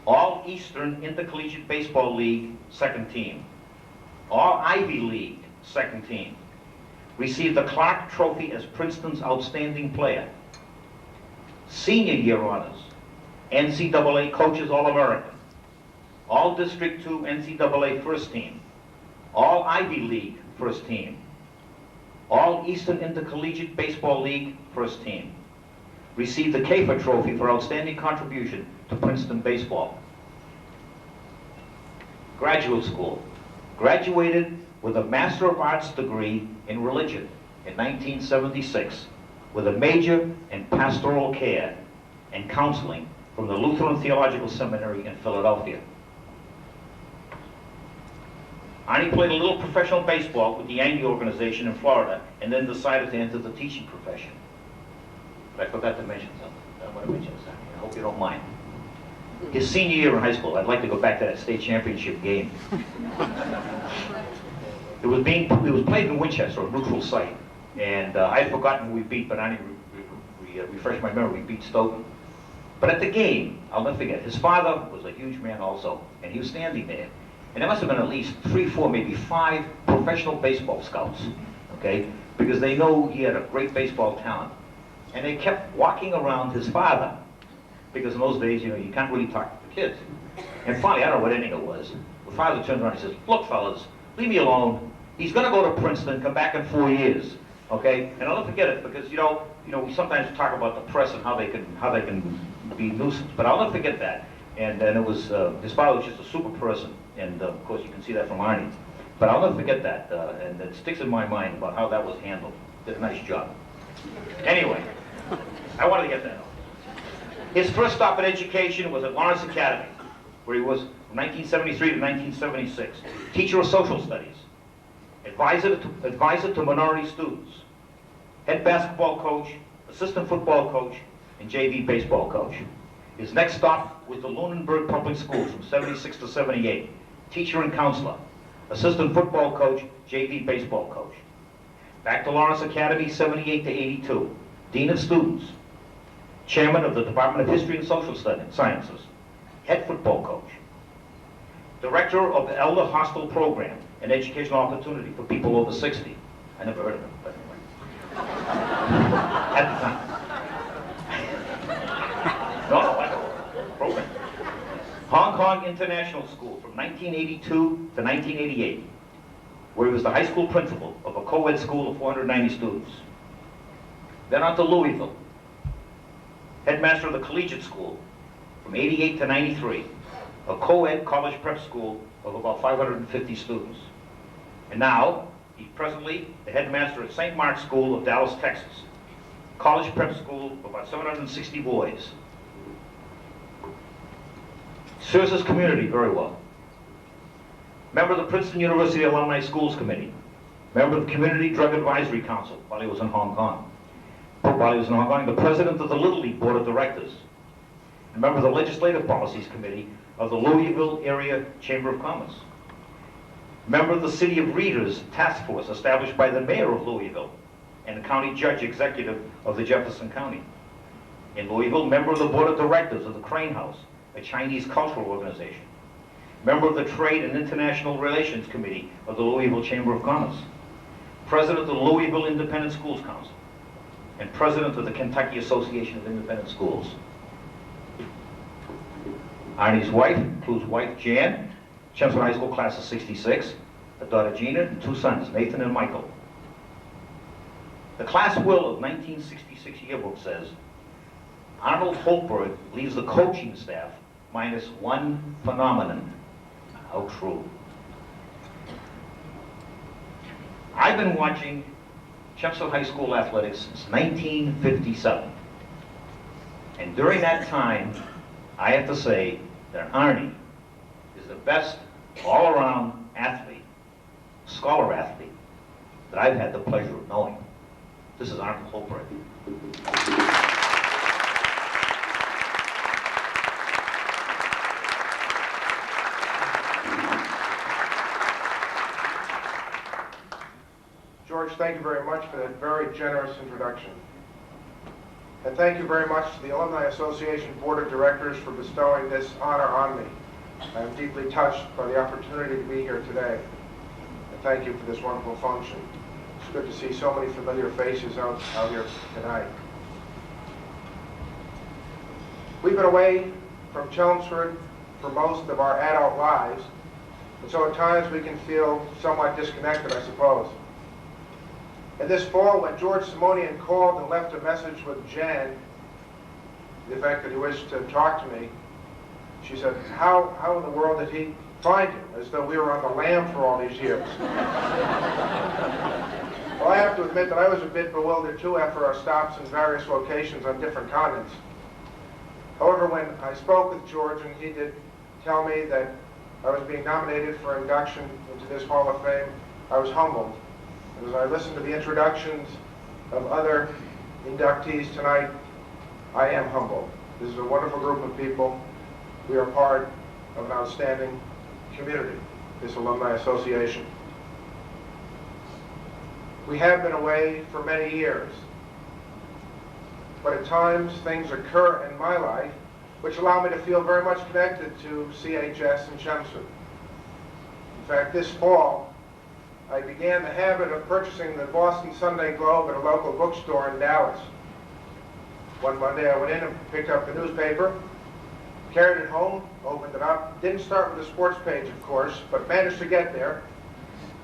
All Eastern Intercollegiate Baseball League second team. All Ivy League second team. Received the Clark Trophy as Princeton's outstanding player. Senior year honors. NCAA Coaches All-American. All District 2 NCAA first team. All Ivy League first team. All Eastern Intercollegiate Baseball League first team. Received the Kafer Trophy for outstanding contribution to Princeton baseball. Graduate school. Graduated with a Master of Arts degree in religion in 1976 with a major in pastoral care and counseling from the Lutheran Theological Seminary in Philadelphia. Arnie played a little professional baseball with the Yankee organization in Florida and then decided to enter the teaching profession. But I forgot to mention something. I want to mention something. I hope you don't mind. His senior year in high school, I'd like to go back to that state championship game. It was played in Winchester, a neutral site, and I had forgotten who we beat, but Arnie refreshed my memory. We beat Stoughton. But at the game, I'll never forget, his father was a huge man also, and he was standing there. And there must have been at least 3, 4, maybe 5 professional baseball scouts, okay? Because they know he had a great baseball talent. And they kept walking around his father, because in those days, you know, you can't really talk to the kids. And finally, I don't know what inning it was, the father turns around and says, look, fellas, leave me alone. He's going to go to Princeton, come back in 4 years, okay? And I'll never forget it because, you know, we sometimes talk about the press and how they can be nuisance, but I'll never forget that. And it was, his father was just a super person, and of course you can see that from Arnie. But I'll never forget that, and it sticks in my mind about how that was handled. Did a nice job. Anyway, I wanted to get that out. His first stop in education was at Lawrence Academy, where he was from 1973 to 1976. Teacher of social studies, advisor to minority students, head basketball coach, assistant football coach, and JV baseball coach. His next stop was the Lunenburg Public Schools from 76 to 78. Teacher and counselor, assistant football coach, JV baseball coach. Back to Lawrence Academy, 78 to 82. Dean of Students, chairman of the Department of History and Social Sciences, head football coach, director of the Elder Hostel Program, an educational opportunity for people over 60. I never heard of it, but anyway. At the time. No, I know. Program. Hong Kong International School from 1982 to 1988, where he was the high school principal of a co-ed school of 490 students. Then on to Louisville, headmaster of the collegiate school from 88 to 93, a co-ed college prep school of about 550 students. And now, he's presently the headmaster at St. Mark's School of Dallas, Texas, college prep school of about 760 boys. Serves his community very well. Member of the Princeton University Alumni Schools Committee. Member of the Community Drug Advisory Council while he was in Hong Kong. The president of the Little League Board of Directors. A member of the Legislative Policies Committee of the Louisville Area Chamber of Commerce. Member of the City of Readers Task Force established by the mayor of Louisville and the county judge executive of the Jefferson County. In Louisville, member of the Board of Directors of the Crane House, a Chinese cultural organization. Member of the Trade and International Relations Committee of the Louisville Chamber of Commerce. President of the Louisville Independent Schools Council. And president of the Kentucky Association of Independent Schools. Arnie's wife includes wife Jan, Chelmsford High School class of 66, a daughter Gina, and two sons, Nathan and Michael. The class will of 1966 yearbook says, Arnold Holtberg leaves the coaching staff minus one phenomenon. How true. I've been watching Chelmsford High School athletics since 1957. And during that time, I have to say that Arnie is the best all-around athlete, scholar athlete, that I've had the pleasure of knowing. This is Arnold Holtberg.
George, thank you very much for that very generous introduction. And thank you very much to the Alumni Association Board of Directors for bestowing this honor on me. I am deeply touched by the opportunity to be here today. And thank you for this wonderful function. It's good to see so many familiar faces out here tonight. We've been away from Chelmsford for most of our adult lives, and so at times we can feel somewhat disconnected, I suppose. And this fall, when George Simonian called and left a message with Jan, the effect that he wished to talk to me, she said, how in the world did he find him? As though we were on the lam for all these years. Well, I have to admit that I was a bit bewildered too after our stops in various locations on different continents. However, when I spoke with George and he did tell me that I was being nominated for induction into this Hall of Fame, I was humbled. As I listened to the introductions of other inductees tonight, I am humbled. This is a wonderful group of people. We are part of an outstanding community, this Alumni Association. We have been away for many years, but at times things occur in my life which allow me to feel very much connected to CHS and Chelmsford. In fact, this fall, I began the habit of purchasing the Boston Sunday Globe at a local bookstore in Dallas. One Monday I went in and picked up the newspaper, Carried it home, opened it up. Didn't start with the sports page, of course, but managed to get there.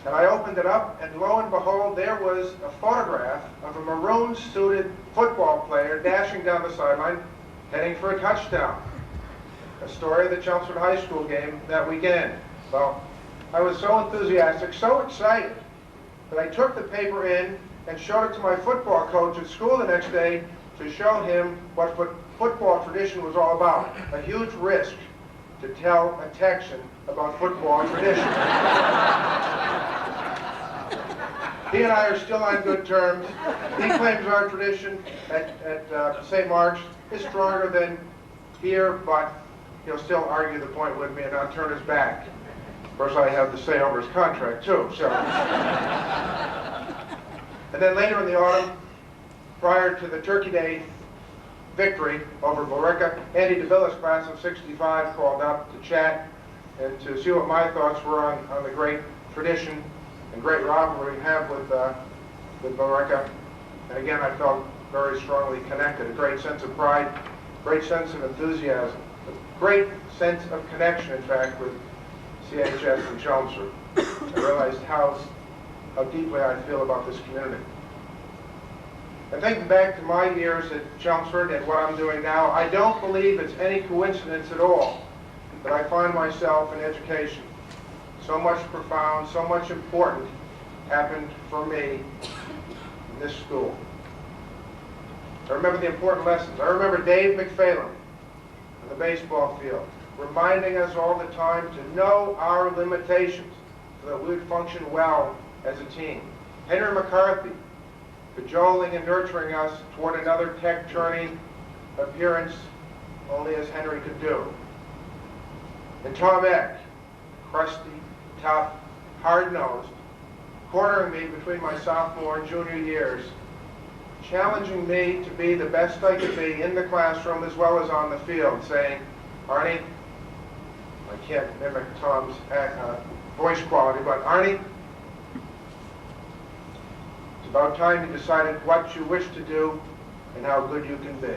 And I opened it up, and lo and behold, there was a photograph of a maroon-suited football player dashing down the sideline, heading for a touchdown. A story of the Chelmsford High School game that weekend. Well, I was so enthusiastic, so excited, that I took the paper in and showed it to my football coach at school the next day to show him what football tradition was all about. A huge risk to tell a Texan about football tradition. He and I are still on good terms. He claims our tradition at St. Mark's is stronger than here, but he'll still argue the point with me and not turn his back. Of course, I have to say over his contract, too, so. And then later in the autumn, prior to the Turkey Day victory over Billerica, Andy DeVilla's class of '65 called up to chat and to see what my thoughts were on the great tradition and great rivalry we have with Billerica. And again, I felt very strongly connected, a great sense of pride, great sense of enthusiasm, a great sense of connection, in fact, with CHS and Chelmsford. I realized how deeply I feel about this community. And thinking back to my years at Chelmsford and what I'm doing now, I don't believe it's any coincidence at all that I find myself in education. So much profound, so much important happened for me in this school. I remember the important lessons. I remember Dave McPhalen on the baseball field, reminding us all the time to know our limitations so that we would function well as a team. Henry McCarthy, cajoling and nurturing us toward another tech-turning appearance only as Henry could do. And Tom Eck, crusty, tough, hard-nosed, cornering me between my sophomore and junior years, challenging me to be the best I could be in the classroom as well as on the field, saying, Arnie, I can't mimic Tom's voice quality, but Arnie, it's about time you decided what you wish to do and how good you can be.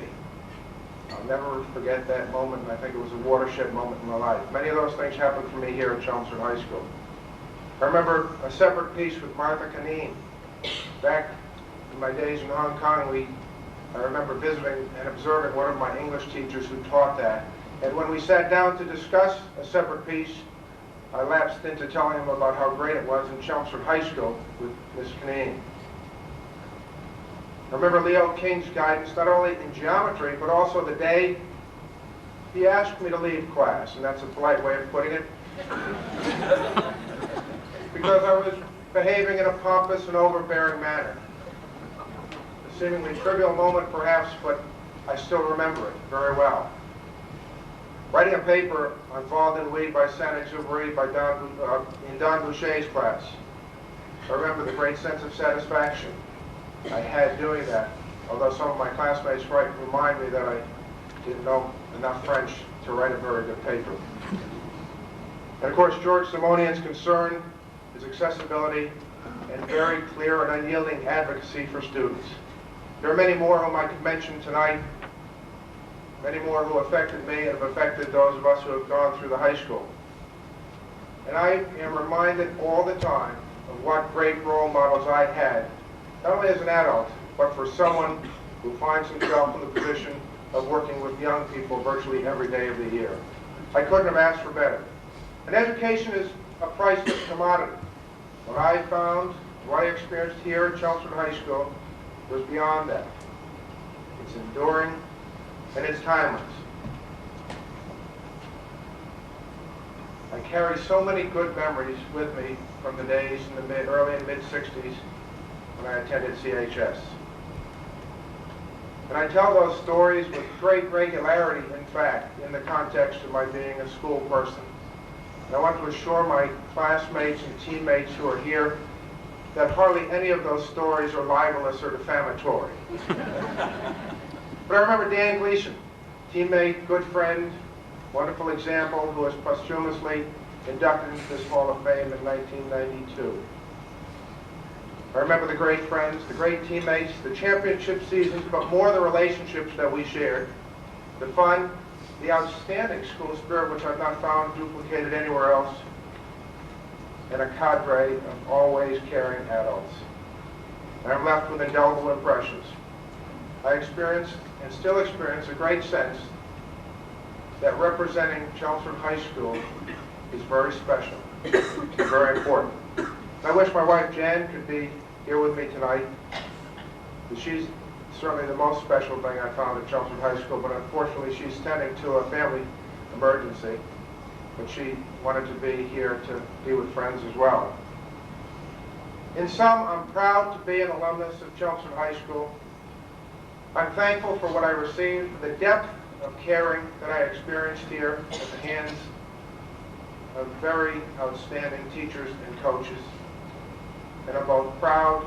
I'll never forget that moment, and I think it was a watershed moment in my life. Many of those things happened for me here at Chelmsford High School. I remember a separate piece with Martha Kaneen. Back in my days in Hong Kong, I remember visiting and observing one of my English teachers who taught that. And when we sat down to discuss a separate piece, I lapsed into telling him about how great it was in Chelmsford High School with Miss Kaneen. I remember Leo King's guidance, not only in geometry, but also the day he asked me to leave class, and that's a polite way of putting it, because I was behaving in a pompous and overbearing manner. A seemingly trivial moment, perhaps, but I still remember it very well. Writing a paper on Valdin-Weed by Saint-Exupéry in Don Boucher's class. I remember the great sense of satisfaction I had doing that, although some of my classmates remind me that I didn't know enough French to write a very good paper. And of course, George Simonian's concern, his accessibility, and very clear and unyielding advocacy for students. There are many more whom I could mention tonight, many more who affected me and have affected those of us who have gone through the high school. And I am reminded all the time of what great role models I had, not only as an adult, but for someone who finds himself in the position of working with young people virtually every day of the year. I couldn't have asked for better. And education is a priceless commodity. What I found, what I experienced here at Chelmsford High School, was beyond that. It's enduring and it's timeless. I carry so many good memories with me from the days in the early and mid-'60s when I attended CHS. And I tell those stories with great regularity, in fact, in the context of my being a school person. And I want to assure my classmates and teammates who are here that hardly any of those stories are libelous or defamatory. But I remember Dan Gleason, teammate, good friend, wonderful example, who was posthumously inducted into this Hall of Fame in 1992. I remember the great friends, the great teammates, the championship seasons, but more the relationships that we shared, the fun,
the outstanding school spirit which I've not found duplicated anywhere else, and a cadre of always caring adults. And I'm left with indelible impressions. I experienced and still experience a great sense that representing Chelmsford High School is very special and very important. I wish my wife Jan could be here with me tonight. She's certainly the most special thing I found at Chelmsford High School, but unfortunately she's tending to a family emergency. But she wanted to be here to be with friends as well. In sum, I'm proud to be an alumnus of Chelmsford High School. I'm thankful for what I received, for the depth of caring that I experienced here at the hands of very outstanding teachers and coaches. And I'm both proud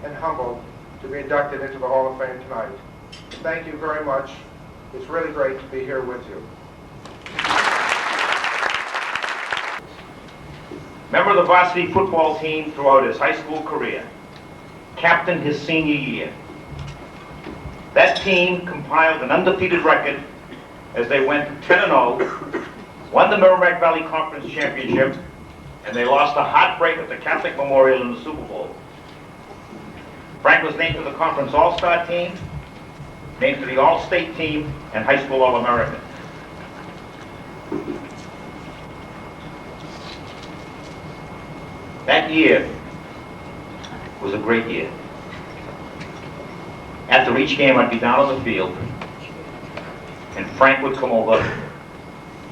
and humbled to be inducted into the Hall of Fame tonight. Thank you very much. It's really great to be here with you.
Member of the varsity football team throughout his high school career. Captain his senior year. That team compiled an undefeated record as they went 10-0, won the Merrimack Valley Conference Championship, and they lost a heartbreak at the Catholic Memorial in the Super Bowl. Frank was named to the Conference All-Star team, named to the All-State team, and High School All-American. That year was a great year. After each game, I'd be down on the field, and Frank would come over,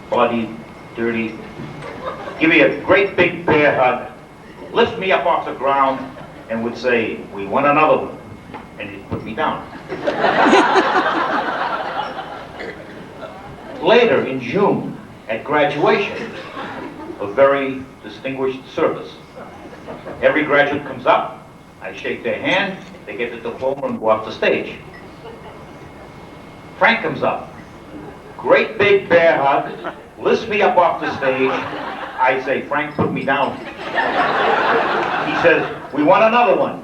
bloody, dirty, give me a great big bear hug, lift me up off the ground, and would say, "We won another one," and he'd put me down. Later, in June, at graduation, a very distinguished service. Every graduate comes up, I shake their hand, they get the diploma and go off the stage. Frank comes up, great big bear hug, lifts me up off the stage. I say, "Frank, put me down." He says, "We won another one."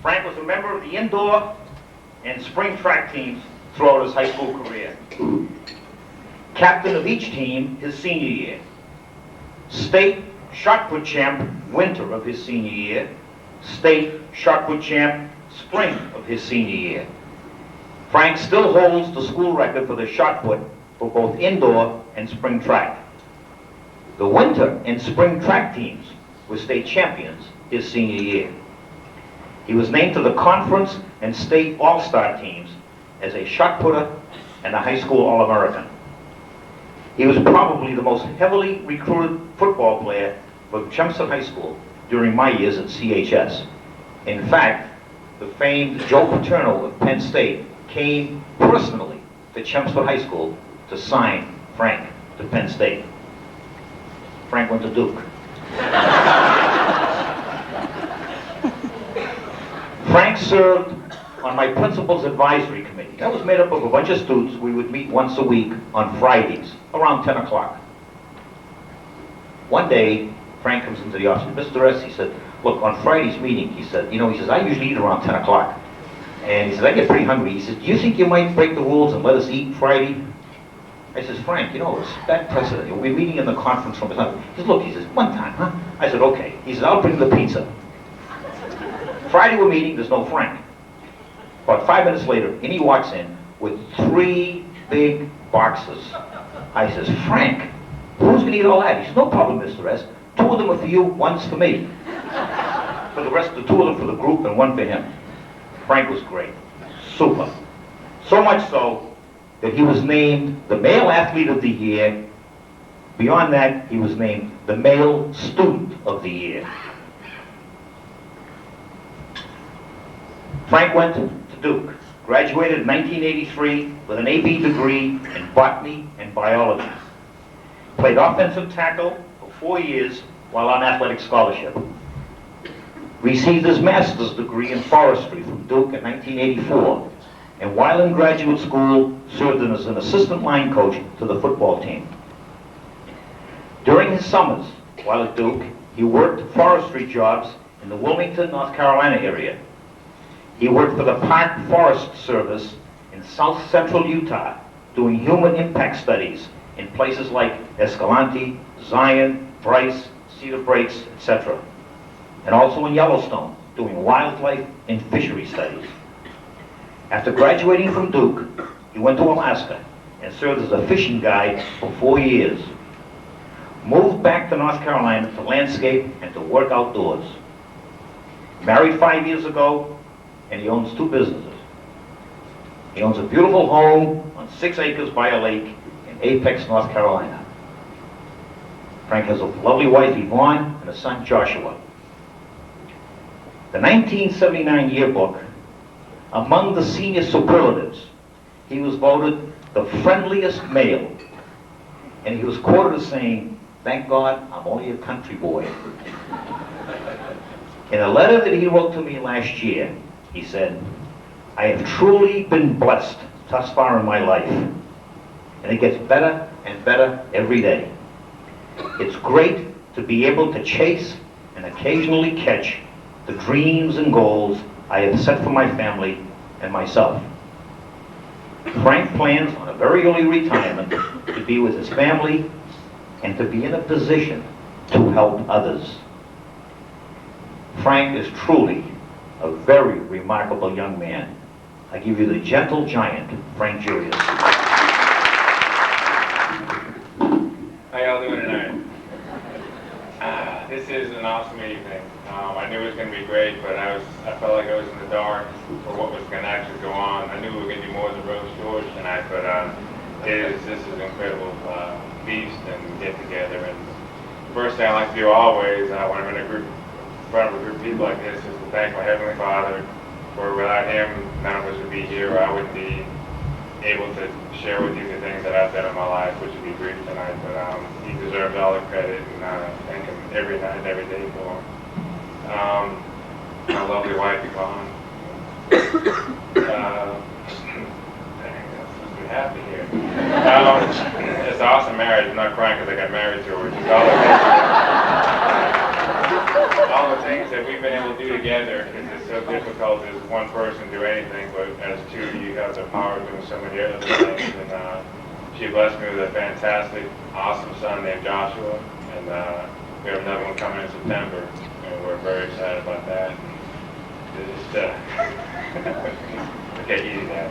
Frank was a member of the indoor and spring track teams throughout his high school career. Captain of each team his senior year. State shot put champ winter of his senior year. State shot put champ spring of his senior year. Frank still holds the school record for the shot put for both indoor and spring track. The winter and spring track teams were state champions his senior year. He was named to the conference and state all-star teams as a shot putter and a high school All-American. He was probably the most heavily recruited football player for Chelmsford High School during my years at CHS. In fact, the famed Joe Paterno of Penn State came personally to Chelmsford High School to sign Frank to Penn State. Frank went to Duke. Frank served on my principal's advisory committee. That was made up of a bunch of students. We would meet once a week on Fridays, around 10 o'clock. One day, Frank comes into the office. "Mr. S," he said, "look, on Friday's meeting," he said, he says, "I usually eat around 10 o'clock. And he says, I get pretty hungry." He says, "Do you think you might break the rules and let us eat Friday?" I says, "Frank, respect precedent. We're meeting in the conference room." He says, "Look," he says, "one time, huh?" I said, "Okay." He says, "I'll bring the pizza." Friday we're meeting, there's no Frank. About 5 minutes later, in he walks in with 3 big boxes. I says, "Frank, who's going to eat all that?" He says, "No problem, Mr. S. 2 of them are for you, one's for me." For the rest, the 2 of them for the group and 1 for him. Frank was great. Super. So much so that he was named the Male Athlete of the Year. Beyond that, he was named the Male Student of the Year. Frank went to Duke, graduated in 1983 with an AB degree in botany and biology. Played offensive tackle for 4 years while on athletic scholarship. Received his master's degree in forestry from Duke in 1984, and while in graduate school, served as an assistant line coach to the football team. During his summers while at Duke, He worked forestry jobs in the Wilmington, North Carolina area. He worked for the Park Forest Service in south central Utah, doing human impact studies in places like Escalante, Zion, Bryce, Cedar Breaks, etc. And also in Yellowstone, doing wildlife and fishery studies. After graduating from Duke, he went to Alaska and served as a fishing guide for 4 years. Moved back to North Carolina to landscape and to work outdoors. Married 5 years ago, and he owns 2 businesses. He owns a beautiful home on 6 acres by a lake in Apex, North Carolina. Frank has a lovely wife, Yvonne, and a son, Joshua. The 1979 yearbook, among the senior superlatives, he was voted the friendliest male, and he was quoted as saying, "Thank God I'm only a country boy." In a letter that he wrote to me last year, he said, "I have truly been blessed thus far in my life, and it gets better and better every day. It's great to be able to chase and occasionally catch the dreams and goals I have set for my family and myself." Frank plans on a very early retirement to be with his family and to be in a position to help others. Frank is truly a very remarkable young man. I give you the gentle giant, Frank Jurius.
How y'all doing tonight? This is an awesome evening. I knew it was going to be great, but I felt like I was in the dark for what was going to actually go on. I knew we were going to do more than Rose George tonight, but this is an incredible feast and get together. And the first thing I like to do always when I'm in front of a group of people like this is to thank my Heavenly Father, for without Him, none of us would be here, or I wouldn't be able to share with you the things that I've done in my life, which would be brief tonight, but He deserves all the credit, and I thank Him every night and every day for it. My lovely wife, Yvonne. Dang, I'm supposed to be happy here. It's an awesome marriage. I'm not crying because I got married to her. Just all the things that we've been able to do together, because it's so difficult as one person do anything, but as two, you have the power of doing so many other things. And she blessed me with a fantastic, awesome son named Joshua, and we have another one coming in September, and we're very excited about that. It's just, okay, easy now.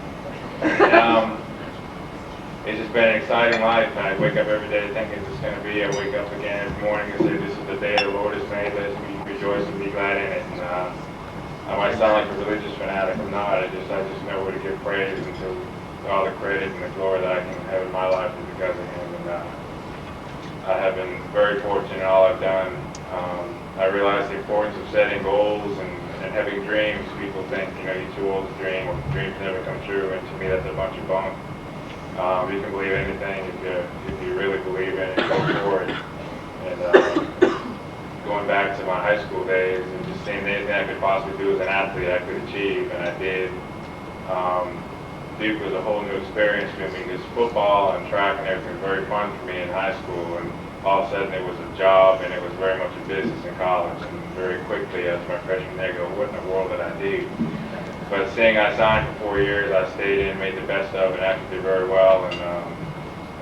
It's just been an exciting life, and I wake up every day thinking it's going to be. I wake up again every morning and say, "This is the day the Lord has made. Let us rejoice and be glad in it." And I might sound like a religious fanatic. I'm not. I just know where to give praise, and to all the credit and the glory that I can have in my life is because of Him. And I have been very fortunate in all I've done. I realize the importance of setting goals and having dreams. People think, you're too old to dream, or dreams never come true, and to me that's a bunch of bunk. You can believe anything if you really believe in it, go for it. And going back to my high school days and just seeing anything I could possibly do as an athlete I could achieve, and I did. Duke was a whole new experience for me, because football and track and everything was very fun for me in high school, and all of a sudden it was a job, and it was very much a business in college, and very quickly after my freshman year I go, what in the world did I do? But seeing I signed for 4 years, I stayed in, made the best of it, actually did very well, and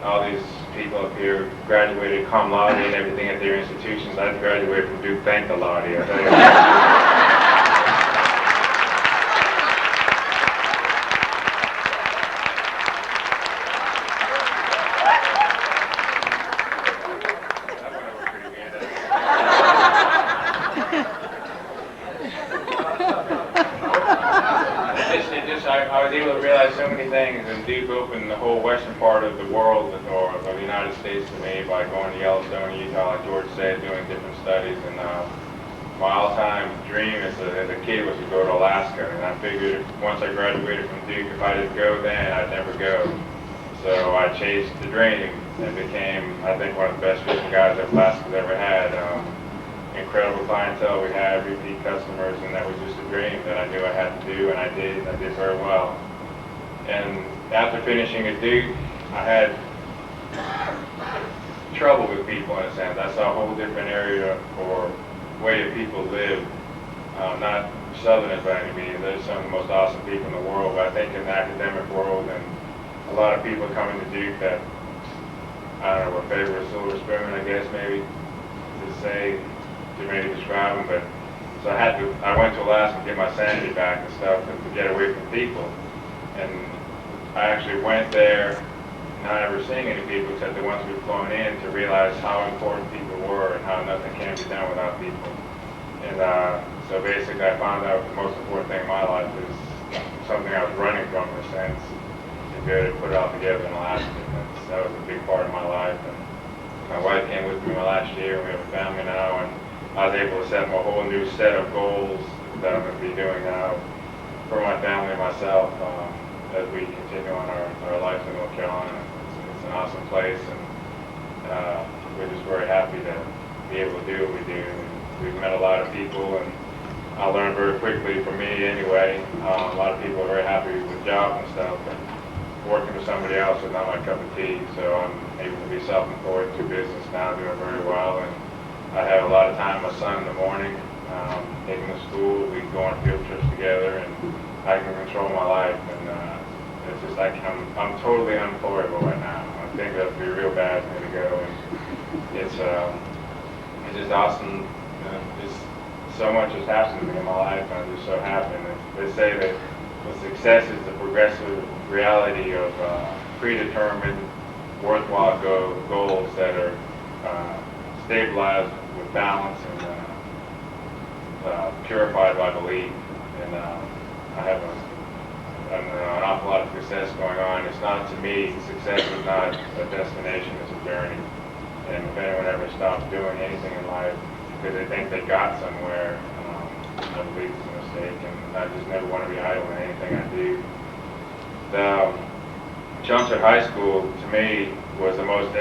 all these people up here graduated cum laude and everything at their institutions. I graduated from Duke, thank the Lord, I tell you. I was able to realize so many things, and Duke opened the whole western part of the world, or of the United States to me, by going to Yellowstone, Utah, like George said, doing different studies. And my all-time dream as a kid was to go to Alaska, and I figured once I graduated from Duke, if I didn't go then, I'd never go. So I chased the dream and became, I think, one of the best fishing guys that Alaska's ever had. Incredible clientele we had, repeat customers, and that was just a dream that I knew I had to do, and I did, and I did very well. And after finishing at Duke, I had trouble with people in a sense. I saw a whole different area or way of people live. Not Southerners by any means. They're some of the most awesome people in the world, but I think in the academic world and a lot of people coming to Duke that, I don't know, were favorite silver spoon, I guess, maybe, to say, to maybe describe them, but so I went to Alaska to get my sanity back and stuff and to get away from people. And I actually went there not ever seeing any people except the ones we've flown in to realize how important people were and how nothing can be done without people. And so basically I found out the most important thing in my life is something I was running from in a sense, to be able to put it all together in Alaska. That was a big part of my life. And my wife came with me my last year, and we have a family now, and I was able to set a whole new set of goals that I'm going to be doing now for my family and myself as we continue on our life in North Carolina. It's an awesome place, and we're just very happy to be able to do what we do. We've met a lot of people, and I learned very quickly, for me anyway, a lot of people are very happy with jobs and stuff, but working with somebody else is not my cup of tea, so I'm able to be self-employed through business now, doing very well, and I have a lot of time with my son in the morning, taking him to school, we go on field trips together, and I can control my life, and it's just like I'm totally unemployable right now. I think that would be real bad for me to go, and it's just awesome. Just so much has happened to me in my life, and I'm just so happy. And they say that the success is the progressive reality of predetermined, worthwhile goals that are stabilized with balance and purified by belief. And I have an awful lot of success going on. It's not, to me, success is not a destination, it's a journey. And if anyone ever stops doing anything in life because they think they got somewhere, I believe it's a mistake, and I just never want to be idle in anything I do. The Chelmsford High School, to me, was the most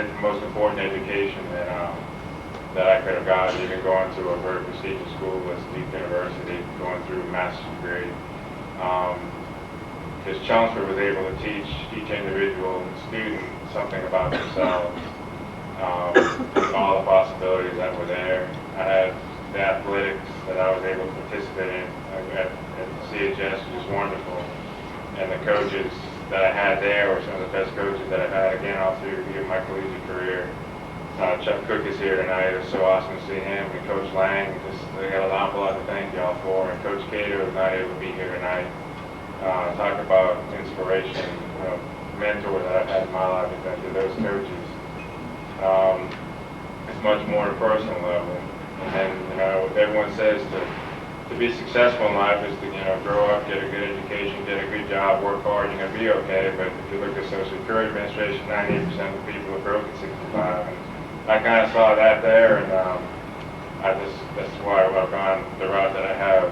important education that I could have gotten, even going to a very prestigious school as Duke University, going through a master's degree. Because Chelmsford was able to teach each individual student something about themselves, all the possibilities that were there. I had the athletics that I was able to participate in at CHS, which is wonderful. And the coaches that I had there were some of the best coaches that I've had, again, all through my collegiate career. Chuck Cook is here tonight. It was so awesome to see him. And Coach Lang, they got an awful lot to thank y'all for. And Coach Cato is not able to be here tonight. Talk about inspiration, mentors that I've had in my life, especially those coaches. It's much more at a personal level. And everyone says to be successful in life is to grow up, get a good education, get a good job, work hard, you're gonna be okay. But if you look at Social Security Administration, 98% of the people are broke at 65. And I kind of saw that there, and that's why I've gone the route that I have.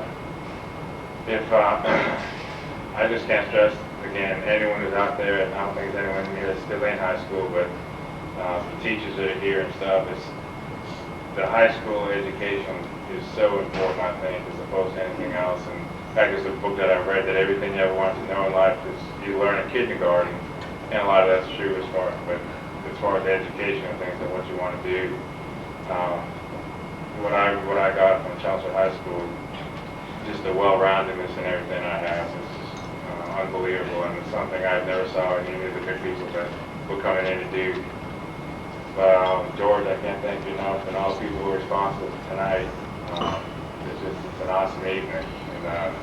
If I just can't stress again, anyone who's out there, and I don't think there's anyone here that's still in high school, but the teachers that are here and stuff, the high school education is so important, I think, as opposed to anything else. And in fact, there's a book that I've read that everything you ever want to know in life is you learn in kindergarten, and a lot of that's true as far as education and things and what you want to do. What I got from Chelmsford High School, just the well-roundedness and everything I have is just unbelievable, and it's something I never saw in any of the big people that were coming in to do. George, I can't thank you enough, and all the people who are responsible tonight. It's an awesome evening, and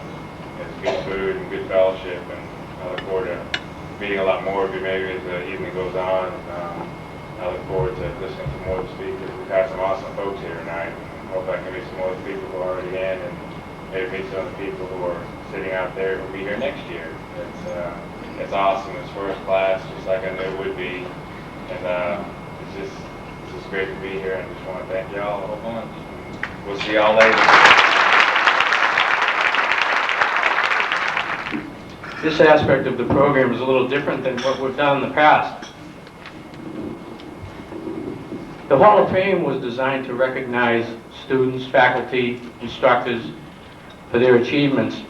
it's good food and good fellowship, and I look forward to meeting a lot more of you maybe as the evening goes on. I look forward to listening to more of the speakers. We've had some awesome folks here tonight. I hope I can meet some more of the people who are already in, and maybe meet some of the people who are sitting out there who will be here next year. It's awesome. It's first class, just like I knew it would be, and it's just great to be here, and I just want to thank y'all a whole bunch. We'll see y'all later.
This aspect of the program is a little different than what we've done in the past. The Hall of Fame was designed to recognize students, faculty, instructors for their achievements.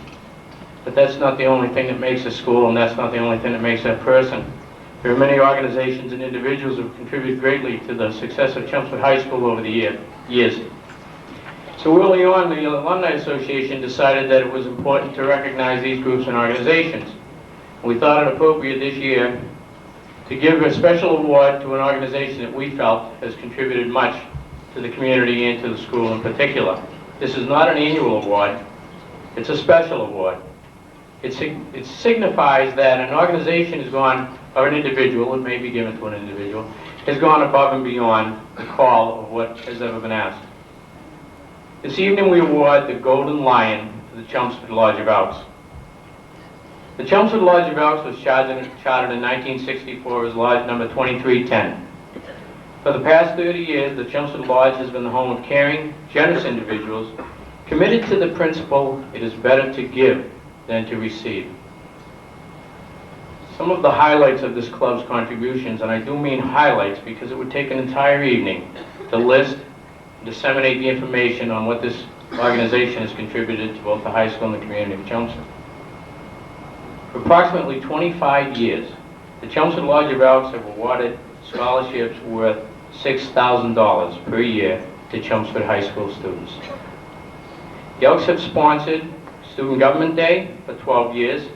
But that's not the only thing that makes a school, and that's not the only thing that makes that person. There are many organizations and individuals who have contributed greatly to the success of Chelmsford High School over the years. So early on, the Alumni Association decided that it was important to recognize these groups and organizations. We thought it appropriate this year to give a special award to an organization that we felt has contributed much to the community and to the school in particular. This is not an annual award, it's a special award. It signifies that an organization has gone, or an individual, it may be given to an individual, has gone above and beyond the call of what has ever been asked. This evening we award the Golden Lion to the Chelmsford Lodge of Elks. The Chelmsford Lodge of Elks was chartered in 1964 as Lodge number 2310. For the past 30 years, the Chelmsford Lodge has been the home of caring, generous individuals committed to the principle, it is better to give than to receive. Some of the highlights of this club's contributions, and I do mean highlights because it would take an entire evening to list and disseminate the information on what this organization has contributed to both the high school and the community of Chelmsford. For approximately 25 years, the Chelmsford Lodge of Elks have awarded scholarships worth $6,000 per year to Chelmsford High School students. The Elks have sponsored Student Government Day for 12 years.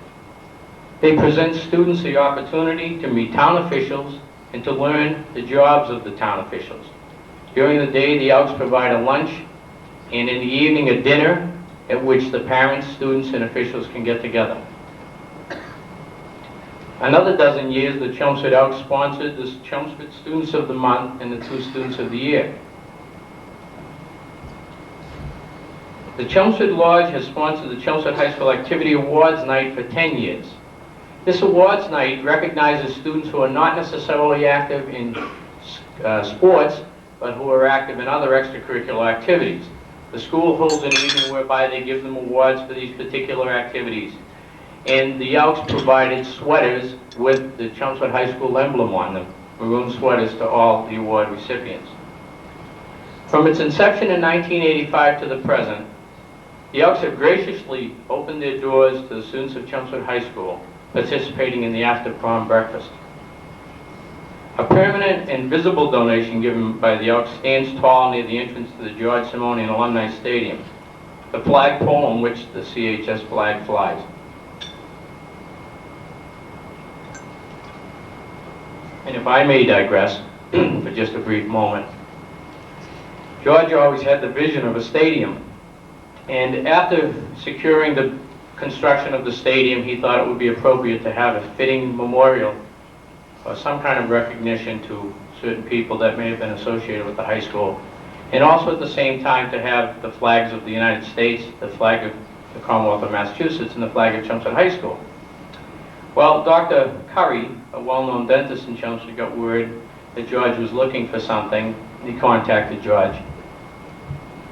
They present students the opportunity to meet town officials and to learn the jobs of the town officials. During the day, the Elks provide a lunch, and in the evening, a dinner at which the parents, students, and officials can get together. Another dozen years, the Chelmsford Elks sponsored the Chelmsford Students of the Month and the 2 Students of the Year. The Chelmsford Lodge has sponsored the Chelmsford High School Activity Awards Night for 10 years. This awards night recognizes students who are not necessarily active in sports, but who are active in other extracurricular activities. The school holds an evening whereby they give them awards for these particular activities. And the Elks provided sweaters with the Chelmsford High School emblem on them, maroon sweaters to all the award recipients. From its inception in 1985 to the present, the Elks have graciously opened their doors to the students of Chelmsford High School, participating in the after-prom breakfast. A permanent and visible donation given by the Elks stands tall near the entrance to the George Simonian Alumni Stadium, the flagpole on which the CHS flag flies. And if I may digress for just a brief moment, George always had the vision of a stadium. And after securing the construction of the stadium, he thought it would be appropriate to have a fitting memorial or some kind of recognition to certain people that may have been associated with the high school. And also at the same time to have the flags of the United States, the flag of the Commonwealth of Massachusetts, and the flag of Chelmsford High School. Well, Dr. Curry, a well-known dentist in Chelmsford, got word that George was looking for something. He contacted George.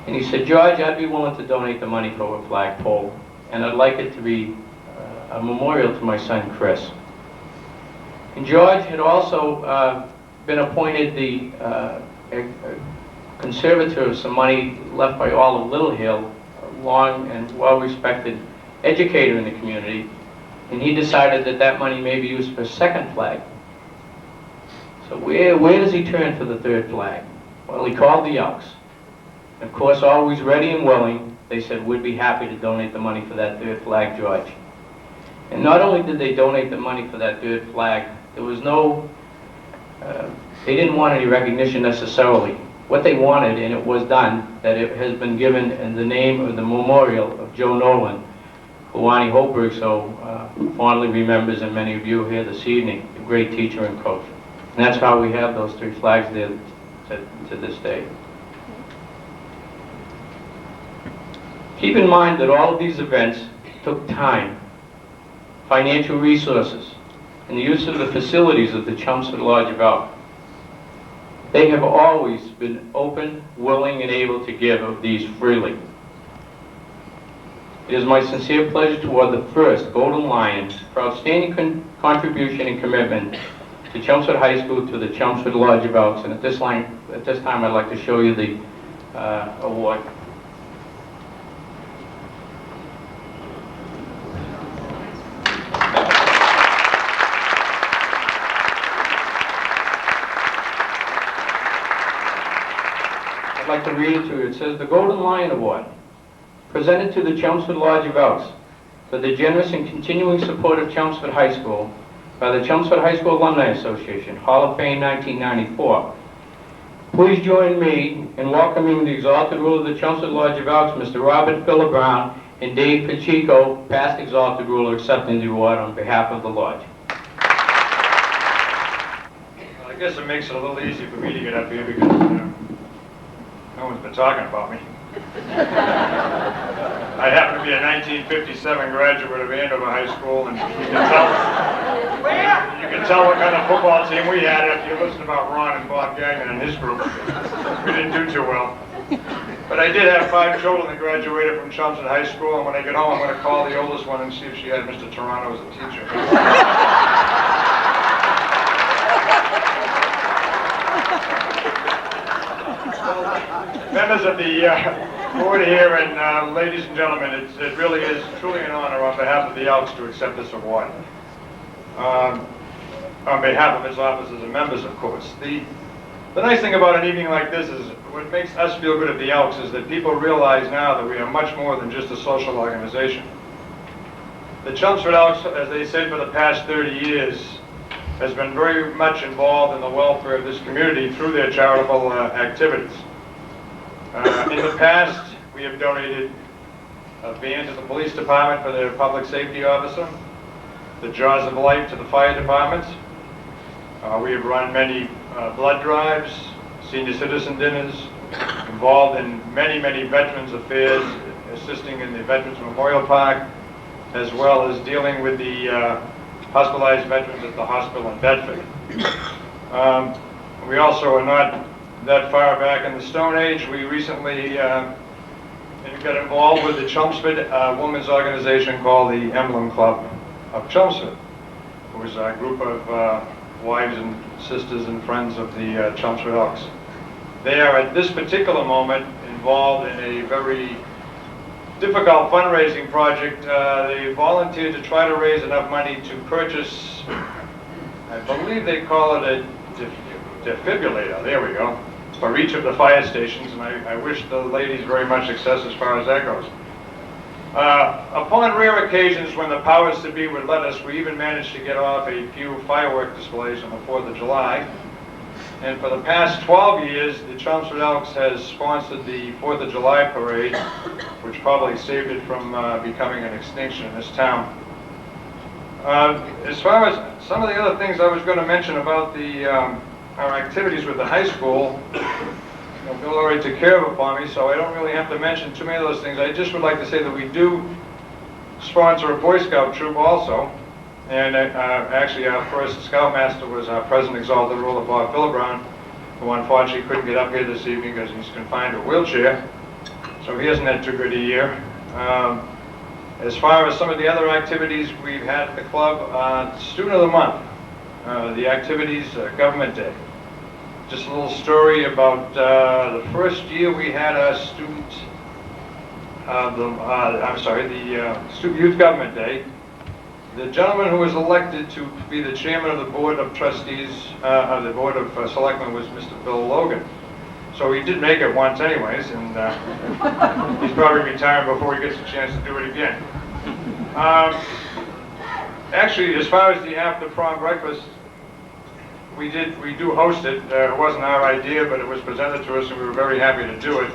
And he said, George, I'd be willing to donate the money for a flagpole, and I'd like it to be a memorial to my son, Chris. And George had also been appointed the conservator of some money left by all of Little Hill, a long and well-respected educator in the community, and he decided that that money may be used for a second flag. So where does he turn for the third flag? Well, he called the Elks. Of course, always ready and willing, they said, we'd be happy to donate the money for that third flag, George. And not only did they donate the money for that third flag, there was no, they didn't want any recognition necessarily. What they wanted, and it was done, that it has been given in the name of the memorial of Joe Nolan, who Lonnie Holtberg so fondly remembers, and many of you here this evening, a great teacher and coach. And that's how we have those 3 flags there to this day. Keep in mind that all of these events took time, financial resources, and the use of the facilities of the Chelmsford Lodge of Elks. They have always been open, willing, and able to give of these freely. It is my sincere pleasure to award the first Golden Lion for outstanding contribution and commitment to Chelmsford High School to the Chelmsford Lodge of Elks. And at this time, I'd like to show you the award. like to read it to you. It says, "The Golden Lion Award, presented to the Chelmsford Lodge of Elks for the generous and continuing support of Chelmsford High School by the Chelmsford High School Alumni Association, Hall of Fame 1994. Please join me in welcoming the exalted ruler of the Chelmsford Lodge of Elks, Mr. Robert Phillip Brown, and Dave Pacheco, past exalted ruler, accepting the award on behalf of the Lodge."
I guess it makes it a little easy for me to get up here because no one's been talking about me. I happen to be a 1957 graduate of Andover High School, and you can tell what kind of football team we had if you listen about Ron and Bob Gagnon and his group. We didn't do too well. But I did have 5 children that graduated from Chelmsford High School, and when I get home, I'm going to call the oldest one and see if she had Mr. Toronto as a teacher. Members of the board here and ladies and gentlemen, it really is truly an honor on behalf of the Elks to accept this award. On behalf of its officers and members, of course. The nice thing about an evening like this is what makes us feel good at the Elks is that people realize now that we are much more than just a social organization. The Chelmsford Elks, as they said for the past 30 years, has been very much involved in the welfare of this community through their charitable activities. In the past, we have donated a van to the police department for their public safety officer, the Jaws of Life to the fire department. We have run many blood drives, senior citizen dinners, involved in many, many veterans affairs, assisting in the Veterans Memorial Park, as well as dealing with the hospitalized veterans at the hospital in Bedford. We also are not that far back in the Stone Age. We recently got involved with the Chelmsford women's organization called the Emblem Club of Chelmsford. It was a group of wives and sisters and friends of the Chelmsford Elks. They are at this particular moment involved in a very difficult fundraising project. They volunteered to try to raise enough money to purchase, I believe they call it a defibrillator, there we go, for each of the fire stations, and I wish the ladies very much success as far as that goes. Upon rare occasions when the powers to be would let us, we even managed to get off a few firework displays on the 4th of July. And for the past 12 years, the Chelmsford Elks has sponsored the 4th of July parade, which probably saved it from becoming an extinction in this town. As far as some of the other things I was going to mention about our activities with the high school, Bill already took care of it for me, so I don't really have to mention too many of those things. I just would like to say that we do sponsor a Boy Scout troop also. And actually our first Scoutmaster was our present exalted ruler, Bob Phillip Brown, who unfortunately couldn't get up here this evening because he's confined to a wheelchair. So he hasn't had too good a year. As far as some of the other activities we've had at the club, Student of the Month, the activities, Government Day. Just a little story about the first year we had our student, the Student Youth Government Day. The gentleman who was elected to be the chairman of the Board of Trustees, of the Board of Selectmen was Mr. Bill Logan. So he did make it once anyways, and he's probably retiring before he gets a chance to do it again. Actually, as far as the after-prom breakfast, we do host it. It wasn't our idea, but it was presented to us, and we were very happy to do it.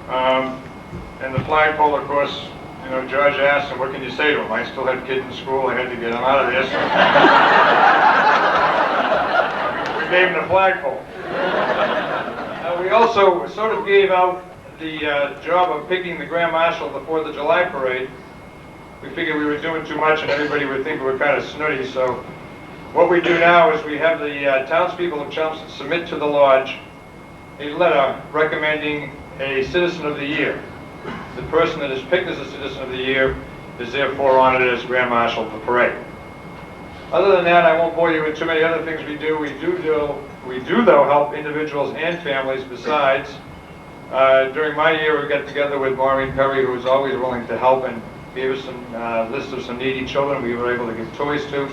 And the flagpole, of course, you know, George asked him, what can you say to him? I still had kids in school. I had to get him out of there. So we gave him the flagpole. We also sort of gave out the job of picking the Grand Marshal of the 4th of July parade. We figured we were doing too much and everybody would think we were kind of snooty. So what we do now is we have the townspeople of Chelmsford submit to the lodge a letter recommending a Citizen of the Year. The person that is picked as a Citizen of the Year is therefore honored as Grand Marshal of the parade. Other than that, I won't bore you with too many other things we do. We do though help individuals and families besides. During my year, we got together with Maureen, who was always willing to help and gave us some list of some needy children we were able to give toys to.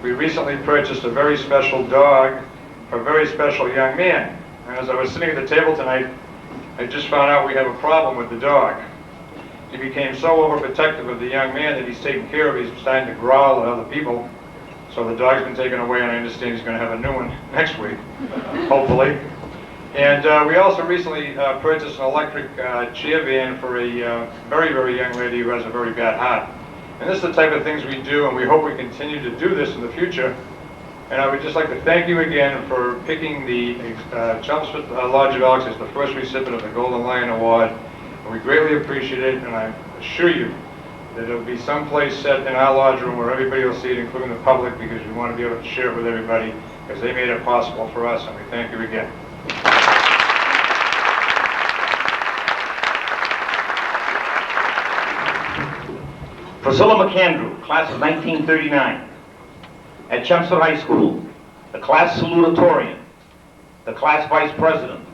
We recently purchased a very special dog for a very special young man. As I was sitting at the table tonight, I just found out we have a problem with the dog. He became so overprotective of the young man that he's taken care of. He's starting to growl at other people. So the dog's been taken away, and I understand he's going to have a new one next week, hopefully. And we also recently purchased an electric chair van for a very, very young lady who has a very bad heart. And this is the type of things we do, and we hope we continue to do this in the future. And I would just like to thank you again for picking the Chelmsford Lodge of Elks as the first recipient of the Golden Lion Award. And we greatly appreciate it, and I assure you that it'll be someplace set in our lodge room where everybody will see it, including the public, because we want to be able to share it with everybody, because they made it possible for us, and we thank you again.
Priscilla McAndrew, class of 1939. At Chelmsford High School, the class salutatorian, the class vice president,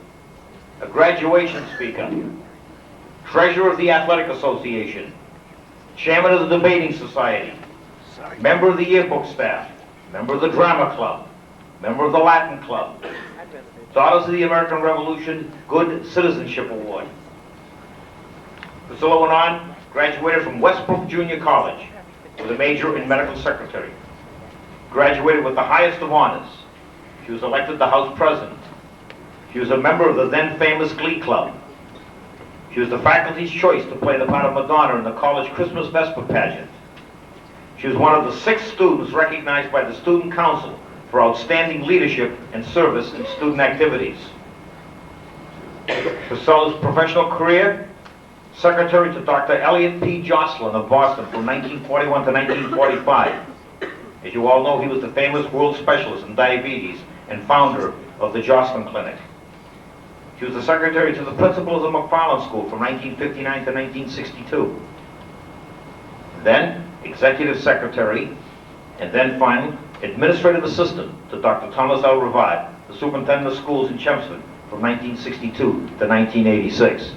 a graduation speaker, treasurer of the Athletic Association, chairman of the Debating Society, member of the yearbook staff, member of the Drama Club, member of the Latin Club, Daughters of the American Revolution Good Citizenship Award. Priscilla went on, graduated from Westbrook Junior College with a major in medical secretary. Graduated with the highest of honors. She was elected the House President. She was a member of the then famous Glee Club. She was the faculty's choice to play the part of Madonna in the college Christmas Vesper pageant. She was one of the 6 students recognized by the Student Council for outstanding leadership and service in student activities. Priscilla's professional career, secretary to Dr. Elliot P. Jocelyn of Boston from 1941 to 1945. As you all know, he was the famous world specialist in diabetes and founder of the Jocelyn Clinic. She was the secretary to the principal of the McFarland School from 1959 to 1962. Then, executive secretary, and then finally, administrative assistant to Dr. Thomas L. Rivard, the superintendent of schools in Chelmsford from 1962 to 1986.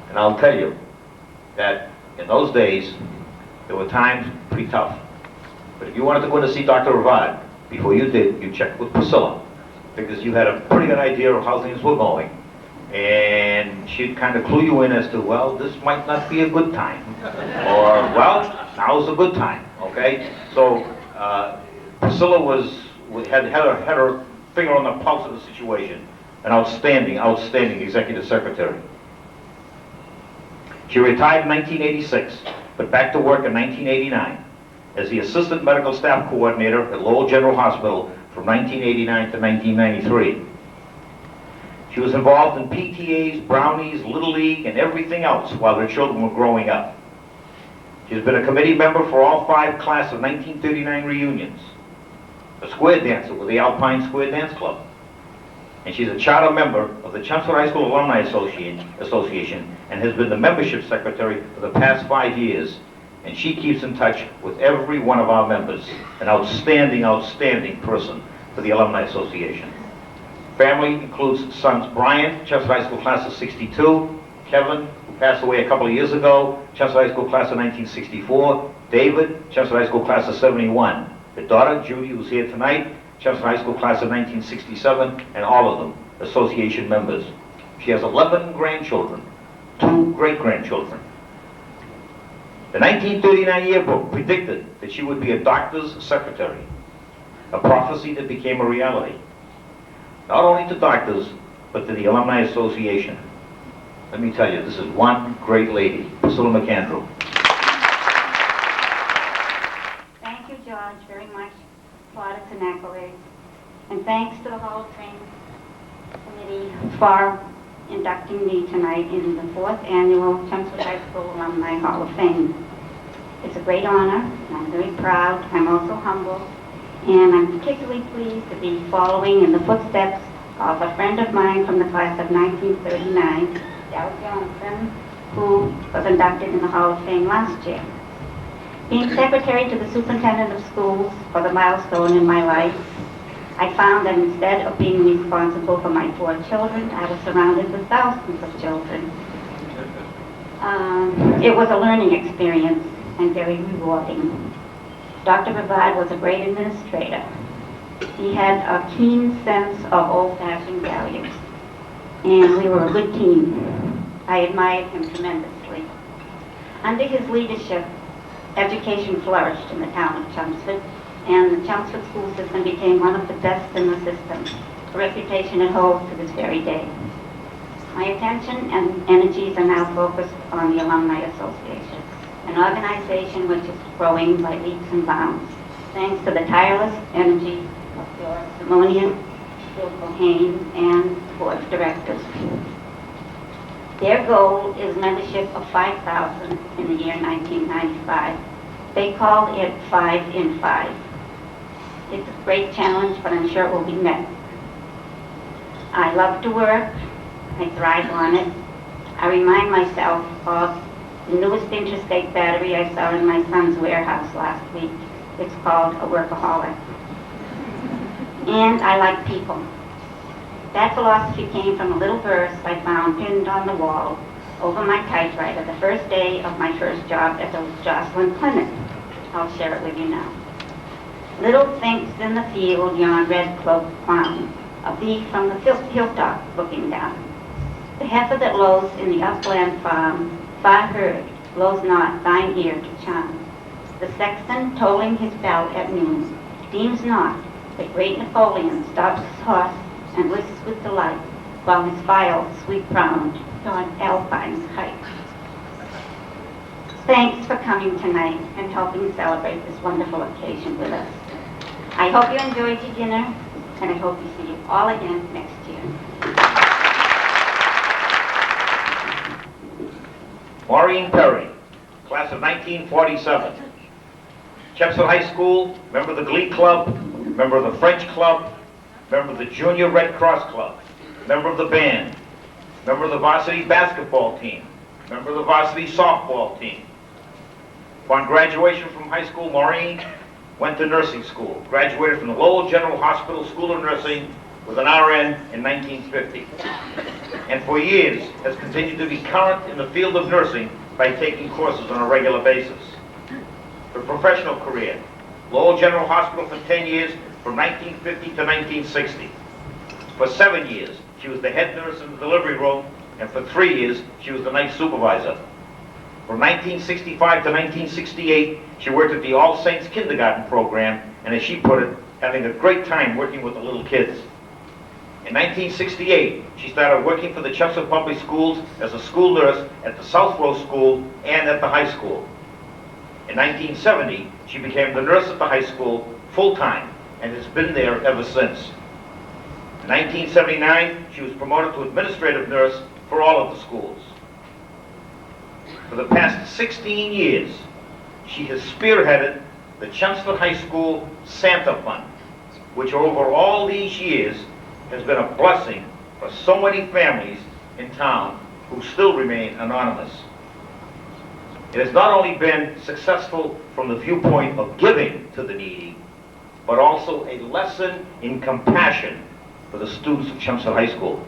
And I'll tell you that in those days, there were times pretty tough. But if you wanted to go in to see Dr. Rivard, before you did, you checked with Priscilla, because you had a pretty good idea of how things were going. And she'd kind of clue you in as to, well, this might not be a good time. Or, well, now's a good time, okay? So Priscilla had her finger on the pulse of the situation. An outstanding, outstanding executive secretary. She retired in 1986, but back to work in 1989 as the Assistant Medical Staff Coordinator at Laurel General Hospital from 1989 to 1993. She was involved in PTAs, Brownies, Little League, and everything else while her children were growing up. She has been a committee member for all 5 class of 1939 reunions, a square dancer with the Alpine Square Dance Club, and she's a charter member of the Chelmsford High School Alumni Association and has been the membership secretary for the past 5 years. And she keeps in touch with every one of our members. An outstanding, outstanding person for the Alumni Association. Family includes sons Brian, Chelmsford High School class of 62, Kevin, who passed away a couple of years ago, Chelmsford High School class of 1964, David, Chelmsford High School class of 71, the daughter, Judy, who's here tonight, Chelmsford High School class of 1967, and all of them association members. She has 11 grandchildren, 2 great-grandchildren. The 1939 yearbook predicted that she would be a doctor's secretary, a prophecy that became a reality. Not only to doctors, but to the Alumni Association. Let me tell you, this is one great lady, Priscilla McAndrew.
Thank you, George, very much. Plaudits and accolades. And thanks to the Hall of Fame Committee for inducting me tonight in the 4th Annual Chelmsford High School Alumni Hall of Fame. It's a great honor, and I'm very proud. I'm also humble, and I'm particularly pleased to be following in the footsteps of a friend of mine from the class of 1939, Dal Johnson, who was inducted in the Hall of Fame last year. Being secretary to the superintendent of schools was a milestone in my life. I found that instead of being responsible for my 4 children, I was surrounded with thousands of children. It was a learning experience and very rewarding. Dr. Rivard was a great administrator. He had a keen sense of old-fashioned values, and we were a good team. I admired him tremendously. Under his leadership, education flourished in the town of Chelmsford, and the Chelmsford school system became one of the best in the system, a reputation it holds to this very day. My attention and energies are now focused on the Alumni Association, an organization which is growing by leaps and bounds, thanks to the tireless energy of your Simonian, Bill Cohane, and board of directors. Their goal is membership of 5,000 in the year 1995. They call it 5 in 5. It's a great challenge, but I'm sure it will be met. I love to work. I thrive on it. I remind myself of the newest interstate battery I saw in my son's warehouse last week. It's called a workaholic. And I like people. That philosophy came from a little verse I found pinned on the wall over my typewriter the first day of my first job at the Jocelyn Clinic. I'll share it with you now. Little thinks in the field yon red-cloaked clown, a bee from the hilltop looking down. The heifer that lows in the upland farm, far heard, blows not thine ear to charm. The sexton tolling his bell at noon, deems not that great Napoleon stops his horse and listens with delight, while his file sweep-round yon Alpine's height. Thanks for coming tonight and helping celebrate this wonderful occasion with us. I hope you enjoyed your dinner, and I hope you see you all again next year.
Maureen Perry, class of 1947. Chelmsford High School, member of the Glee Club, member of the French Club, member of the Junior Red Cross Club, member of the band, member of the varsity basketball team, member of the varsity softball team. Upon graduation from high school, Maureen went to nursing school, graduated from the Laurel General Hospital School of Nursing with an RN in 1950, and for years has continued to be current in the field of nursing by taking courses on a regular basis. Her professional career, Laurel General Hospital for 10 years, from 1950 to 1960. For 7 years, she was the head nurse in the delivery room, and for 3 years, she was the night supervisor. From 1965 to 1968, she worked at the All Saints Kindergarten program, and as she put it, having a great time working with the little kids. In 1968, she started working for the Chelmsford Public Schools as a school nurse at the South Row School and at the high school. In 1970, she became the nurse at the high school full-time and has been there ever since. In 1979, she was promoted to administrative nurse for all of the schools. For the past 16 years, she has spearheaded the Chelmsford High School Santa Fund, which over all these years has been a blessing for so many families in town who still remain anonymous. It has not only been successful from the viewpoint of giving to the needy, but also a lesson in compassion for the students of Chelmsford High School.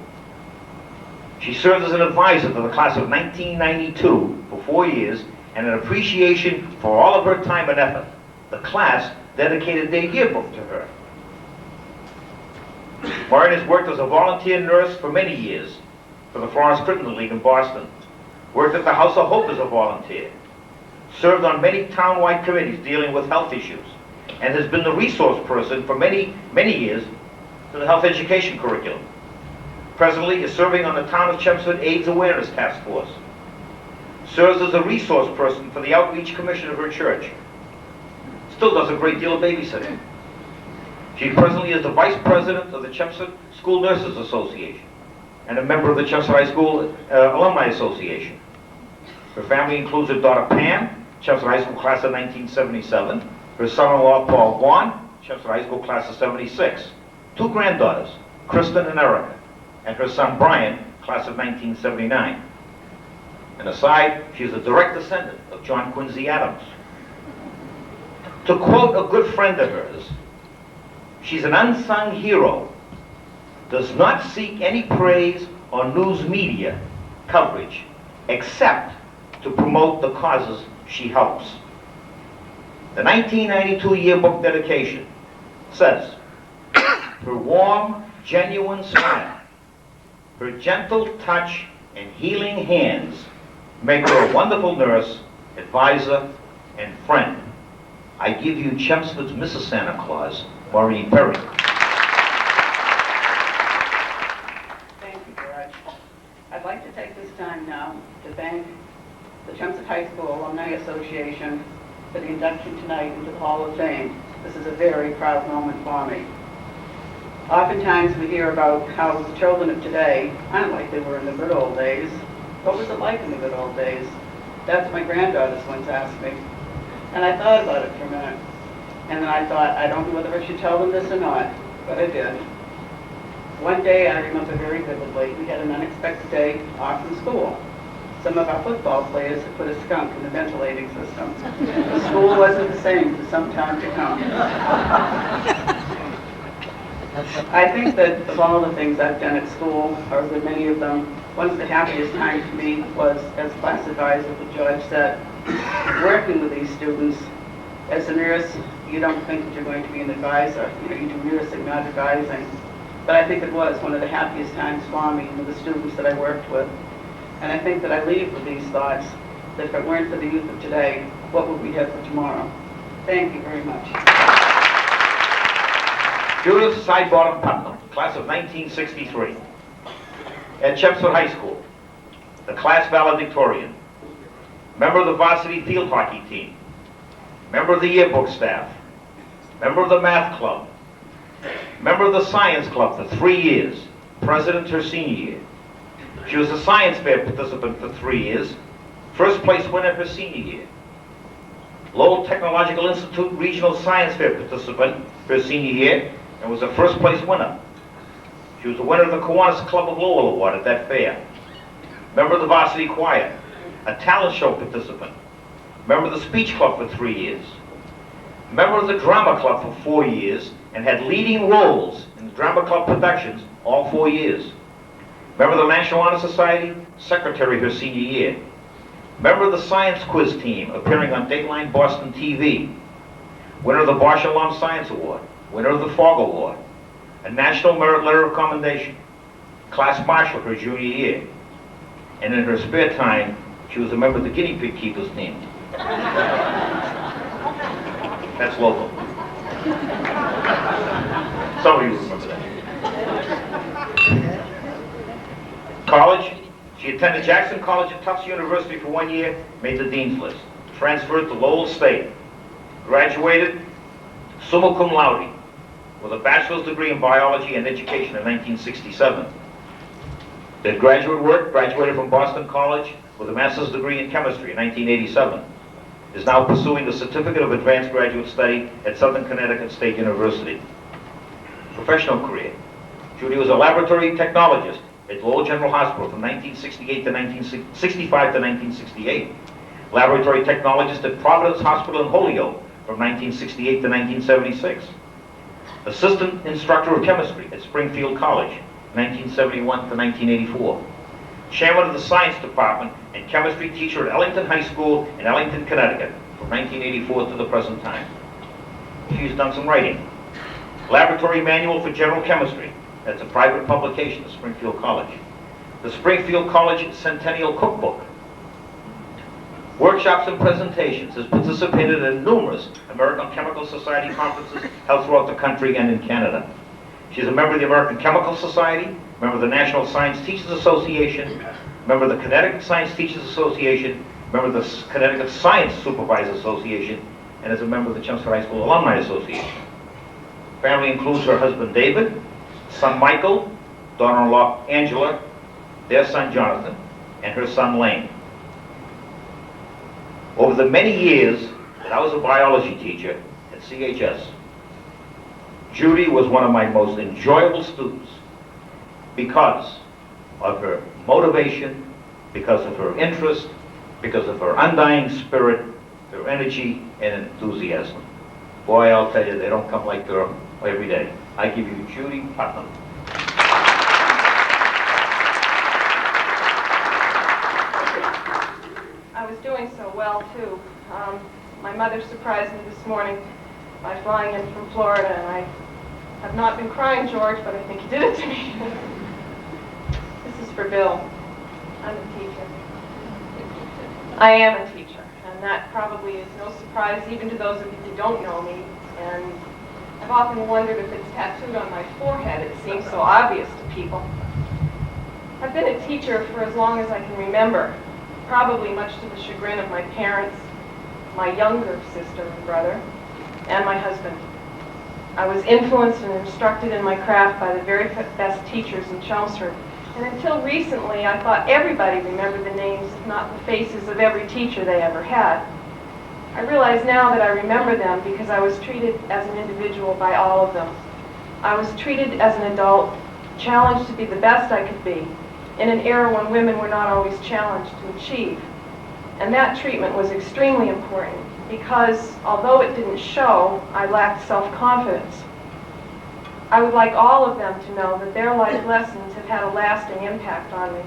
She served as an advisor to the class of 1992 for 4 years, and in appreciation for all of her time and effort, the class dedicated their yearbook to her. Maureen has worked as a volunteer nurse for many years for the Florence Crittenden League in Boston, worked at the House of Hope as a volunteer, served on many town-wide committees dealing with health issues, and has been the resource person for many, many years to the health education curriculum. Presently is serving on the Town of Chelmsford AIDS Awareness Task Force. Serves as a resource person for the Outreach Commission of her church. Still does a great deal of babysitting. She presently is the Vice President of the Chelmsford School Nurses Association and a member of the Chelmsford High School Alumni Association. Her family includes her daughter Pam, Chelmsford High School class of 1977, her son-in-law Paul Vaughn, Chelmsford High School class of 76, 2 granddaughters, Kristen and Erica, and her son Brian, class of 1979. And aside, she is a direct descendant of John Quincy Adams. To quote a good friend of hers, she's an unsung hero, does not seek any praise or news media coverage, except to promote the causes she helps. The 1992 yearbook dedication says, Her warm, genuine smile, her gentle touch and healing hands make her a wonderful nurse, advisor, and friend. I give you Chelmsford's Mrs. Santa Claus, Maureen Perry.
Thank you, George. I'd like to take this time now to thank the Chelmsford High School Alumni Association for the induction tonight into the Hall of Fame. This is a very proud moment for me. Oftentimes we hear about how the children of today aren't like they were in the good old days. What was it like in the good old days? That's what my granddaughters once asked me. And I thought about it for a minute. And then I thought, I don't know whether I should tell them this or not, but I did. One day I remember very vividly, we had an unexpected day off from school. Some of our football players had put a skunk in the ventilating system. The school wasn't the same for some time to come. I think that of all the things I've done at school, or with many of them, one of the happiest times for me was as class advisor with George said, working with these students. As a nurse, you don't think that you're going to be an advisor. You do nursing, not advising. But I think it was one of the happiest times for me and with the students that I worked with. And I think that I leave with these thoughts, that if it weren't for the youth of today, what would we have for tomorrow? Thank you very much.
Judith Sidebottom Putnam, class of 1963. At Chelmsford High School, the class valedictorian, member of the varsity field hockey team, member of the yearbook staff, member of the math club, member of the science club for 3 years, president her senior year. She was a science fair participant for 3 years, first place winner her senior year. Lowell Technological Institute Regional Science Fair participant her senior year and was a first place winner. She was the winner of the Kiwanis Club of Lowell Award at that fair. Member of the varsity choir, a talent show participant, member of the speech club for 3 years, member of the drama club for 4 years and had leading roles in the drama club productions all 4 years. Member of the National Honor Society, secretary her senior year. Member of the science quiz team, appearing on Dateline Boston TV. Winner of the Bosch Alum Science Award. Winner of the Fogg Award. A National Merit Letter of Commendation. Class marshal her junior year. And in her spare time, she was a member of the guinea pig keepers team. That's local. Some of you remember that. College, she attended Jackson College at Tufts University for 1 year, made the dean's list. Transferred to Lowell State. Graduated summa cum laude with a bachelor's degree in biology and education in 1967. Did graduate work, graduated from Boston College with a master's degree in chemistry in 1987. Is now pursuing the Certificate of Advanced Graduate Study at Southern Connecticut State University. Professional career. Judy was a laboratory technologist at Lowell General Hospital from 1965 to 1968. Laboratory technologist at Providence Hospital in Holyoke from 1968 to 1976. Assistant instructor of chemistry at Springfield College, 1971 to 1984. Chairman of the science department and chemistry teacher at Ellington High School in Ellington, Connecticut, from 1984 to the present time. She's done some writing. Laboratory Manual for General Chemistry. That's a private publication at Springfield College. The Springfield College Centennial Cookbook. Workshops and presentations. Has participated in numerous American Chemical Society conferences held throughout the country and in Canada. She's a member of the American Chemical Society, member of the National Science Teachers Association, member of the Connecticut Science Teachers Association, member of the Connecticut Science Supervisors Association, and is a member of the Chelmsford High School Alumni Association. Family includes her husband David, son Michael, daughter-in-law Angela, their son Jonathan, and her son Lane. Over the many years that I was a biology teacher at CHS, Judy was one of my most enjoyable students because of her motivation, because of her interest, because of her undying spirit, her energy and enthusiasm. Boy, I'll tell you, they don't come like her every day. I give you Judy Putnam.
I was doing so well, too. My mother surprised me this morning by flying in from Florida, and I I've not been crying, George, but I think you did it to me. This is for Bill. I'm a teacher. I am a teacher, and that probably is no surprise even to those of you who don't know me. And I've often wondered if it's tattooed on my forehead. It seems so obvious to people. I've been a teacher for as long as I can remember, probably much to the chagrin of my parents, my younger sister and brother, and my husband. I was influenced and instructed in my craft by the very best teachers in Chelmsford. And until recently, I thought everybody remembered the names, if not the faces, of every teacher they ever had. I realize now that I remember them because I was treated as an individual by all of them. I was treated as an adult, challenged to be the best I could be, in an era when women were not always challenged to achieve. And that treatment was extremely important because, although it didn't show, I lacked self-confidence. I would like all of them to know that their life lessons have had a lasting impact on me.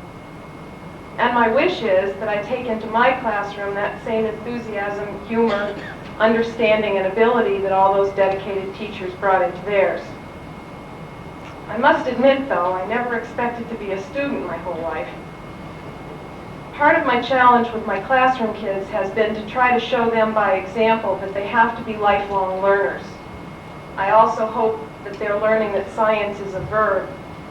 And my wish is that I take into my classroom that same enthusiasm, humor, understanding, and ability that all those dedicated teachers brought into theirs. I must admit, though, I never expected to be a student my whole life. Part of my challenge with my classroom kids has been to try to show them by example that they have to be lifelong learners. I also hope that they're learning that science is a verb,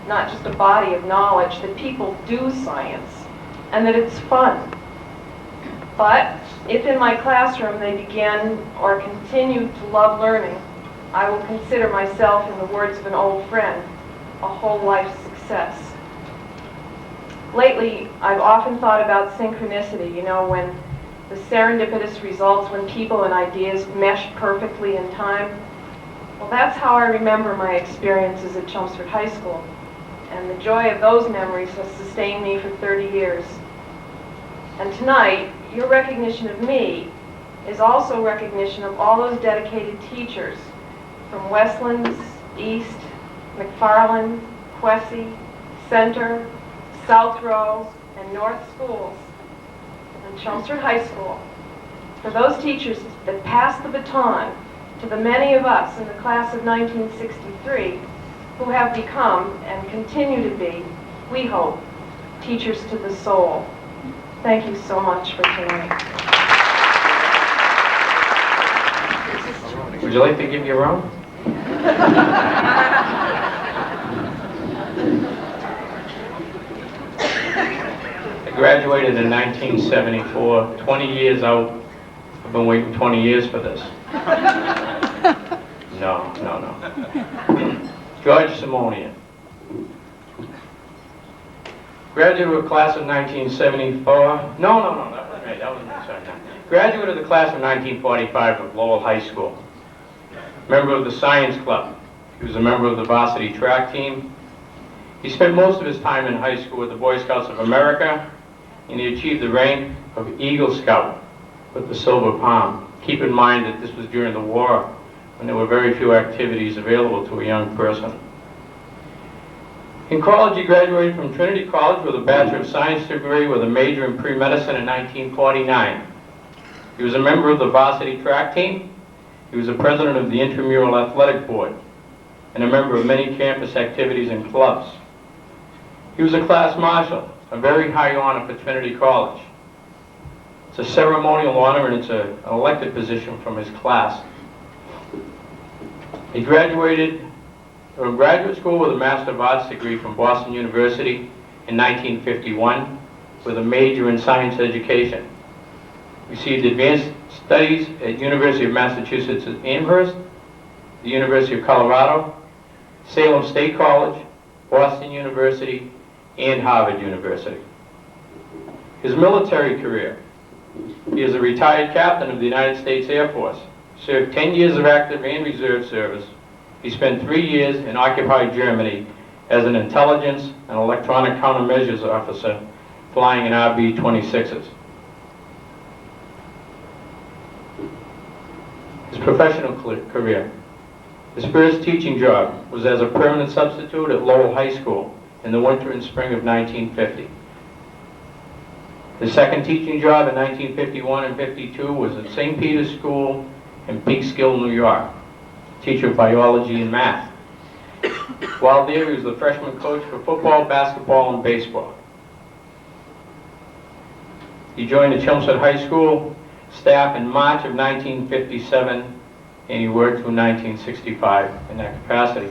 not just a body of knowledge, that people do science, and that it's fun. But if in my classroom they begin or continue to love learning, I will consider myself, in the words of an old friend, a whole life success. Lately, I've often thought about synchronicity, you know, when the serendipitous results, when people and ideas mesh perfectly in time. Well, that's how I remember my experiences at Chelmsford High School, and the joy of those memories has sustained me for 30 years. And tonight, your recognition of me is also recognition of all those dedicated teachers from Westlands, East, McFarland, Quessy, Center, South Row, and North Schools, and Chelmsford High School, for those teachers that passed the baton to the many of us in the class of 1963 who have become and continue to be, we hope, teachers to the soul. Thank you so much for tonight.
Would you like to give your own? I graduated in 1974, 20 years out. I've been waiting 20 years for this. No. George Simonian. Graduate of class of 1974. No, that was me, sorry. No. Graduate of the class of 1945 of Laurel High School. Member of the Science Club. He was a member of the varsity track team. He spent most of his time in high school with the Boy Scouts of America, and he achieved the rank of Eagle Scout with the Silver Palm. Keep in mind that this was during the war, when there were very few activities available to a young person. In college, he graduated from Trinity College with a Bachelor of Science degree with a major in pre-medicine in 1949. He was a member of the varsity track team. He was the president of the Intramural Athletic Board and a member of many campus activities and clubs. He was a class marshal, a very high honor for Trinity College. It's a ceremonial honor and it's an elected position from his class. He graduated from graduate school with a Master of Arts degree from Boston University in 1951 with a major in science education. Received advanced studies at University of Massachusetts at Amherst, the University of Colorado, Salem State College, Boston University, and Harvard University. His military career. He is a retired captain of the United States Air Force, served 10 years of active and reserve service. He spent 3 years in occupied Germany as an intelligence and electronic countermeasures officer, flying in RB-26s. His professional career. His first teaching job was as a permanent substitute at Laurel High School in the winter and spring of 1950. His second teaching job in 1951 and 52 was at St. Peter's School in Peekskill, New York, teacher of biology and math. While there, he was the freshman coach for football, basketball, and baseball. He joined the Chelmsford High School staff in March of 1957, and he worked through 1965 in that capacity.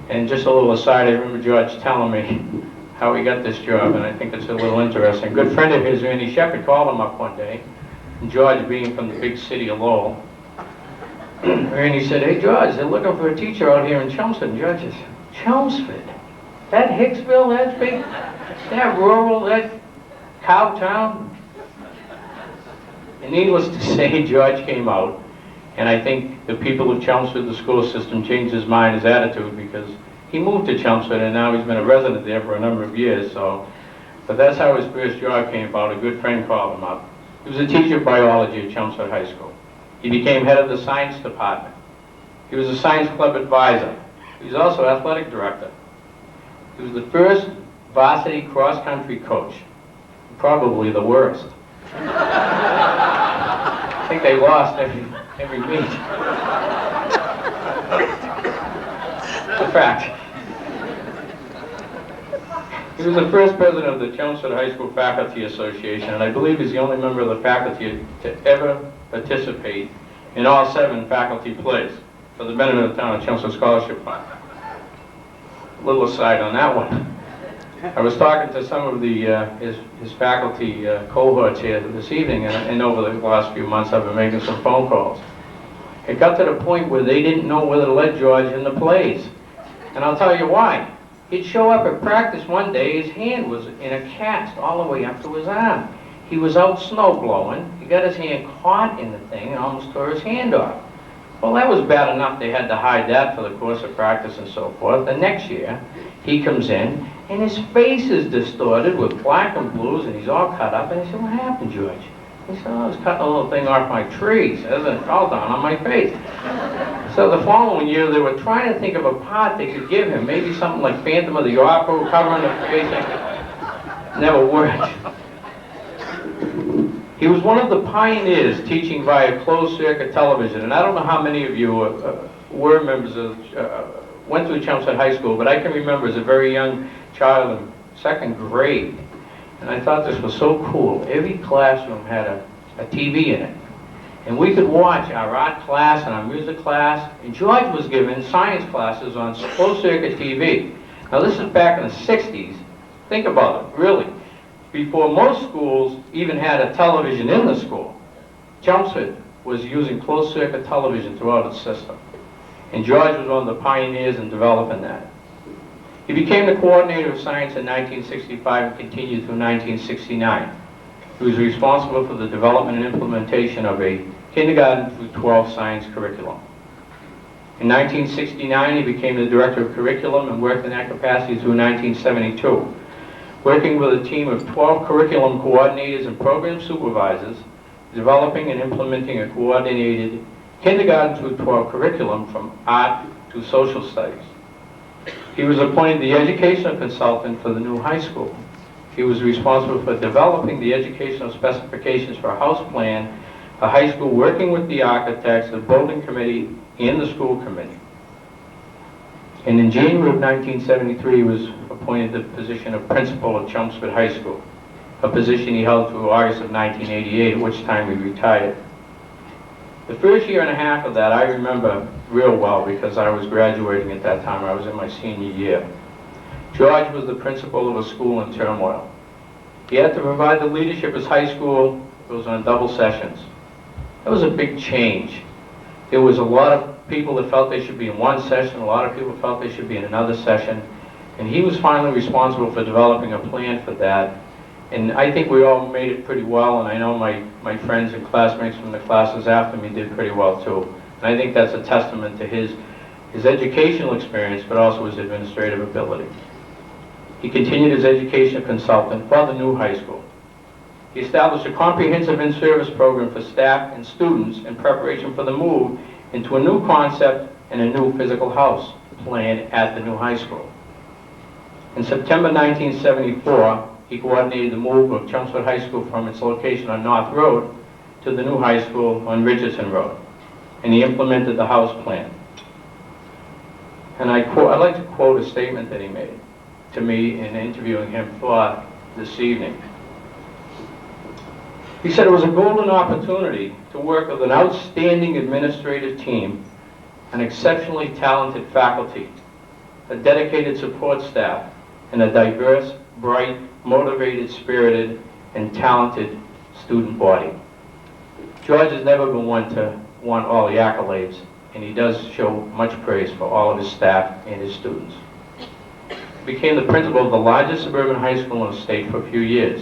And just a little aside, I remember George telling me how he got this job, and I think it's a little interesting. A good friend of his, Ernie Shepard, called him up one day, and George, being from the big city of Laurel, Ernie said, "Hey George, they're looking for a teacher out here in Chelmsford." And George says, "Chelmsford? That Hicksville, that big, that rural, that cow town?" And needless to say, George came out, and I think the people of Chelmsford, the school system, changed his mind, his attitude, because he moved to Chelmsford, and now he's been a resident there for a number of years. So, but that's how his first job came about. A good friend called him up. He was a teacher of biology at Chelmsford High School. He became head of the science department. He was a science club advisor. He was also athletic director. He was the first varsity cross-country coach, probably the worst. I think they lost every meet. The fact. He was the first president of the Chelmsford High School Faculty Association, and I believe he's the only member of the faculty to ever participate in all 7 faculty plays for the benefit of the town of Chelmsford Scholarship Fund. A little aside on that one. I was talking to some of the his faculty cohorts here this evening, and over the last few months I've been making some phone calls. It got to the point where they didn't know whether to let George in the plays. And I'll tell you why. He'd show up at practice one day, his hand was in a cast all the way up to his arm. He was out snow blowing, he got his hand caught in the thing and almost tore his hand off. Well, that was bad enough they had to hide that for the course of practice and so forth. The next year, he comes in, and his face is distorted with black and blues, and he's all cut up. And I said, "What happened, George?" He said, "Oh, I was cutting a little thing off my tree, so it fell down on my face." So the following year, they were trying to think of a part they could give him, maybe something like Phantom of the Opera, covering the face. Never worked. He was one of the pioneers teaching via closed-circuit television, and I don't know how many of you were members of, went through Chelmsford High School, but I can remember as a very young child in 2nd grade, and I thought this was so cool. Every classroom had a TV in it, and we could watch our art class and our music class, and George was given science classes on closed-circuit TV. Now this is back in the 60s. Think about it, really. Before most schools even had a television in the school, Chelmsford was using closed-circuit television throughout its system. And George was one of the pioneers in developing that. He became the coordinator of science in 1965 and continued through 1969. He was responsible for the development and implementation of a kindergarten through 12 science curriculum. In 1969, he became the director of curriculum and worked in that capacity through 1972. Working with a team of 12 curriculum coordinators and program supervisors, developing and implementing a coordinated kindergarten through 12 curriculum from art to social studies. He was appointed the educational consultant for the new high school. He was responsible for developing the educational specifications for a house plan, a high school, working with the architects, the building committee, and the school committee. And in January of 1973, he was appointed the position of principal at Chelmsford High School, a position he held through August of 1988, at which time he retired. The first year and a half of that I remember real well because I was graduating at that time. I was in my senior year. George was the principal of a school in turmoil. He had to provide the leadership as high school. It was on double sessions. That was a big change. There was a lot of people that felt they should be in one session, a lot of people felt they should be in another session, and he was finally responsible for developing a plan for that. And I think we all made it pretty well, and I know my friends and classmates from the classes after me did pretty well too. And I think that's a testament to his educational experience, but also his administrative ability. He continued as educational consultant for the new high school. He established a comprehensive in-service program for staff and students in preparation for the move into a new concept and a new physical house plan at the new high school. In September 1974, he coordinated the move of Chelmsford High School from its location on North Road to the new high school on Richardson Road, and he implemented the house plan. And I'd like to quote a statement that he made to me in interviewing him for this evening. He said, "It was a golden opportunity to work with an outstanding administrative team, an exceptionally talented faculty, a dedicated support staff, and a diverse, bright, motivated, spirited, and talented student body." George has never been one to want all the accolades, and he does show much praise for all of his staff and his students. He became the principal of the largest suburban high school in the state for a few years.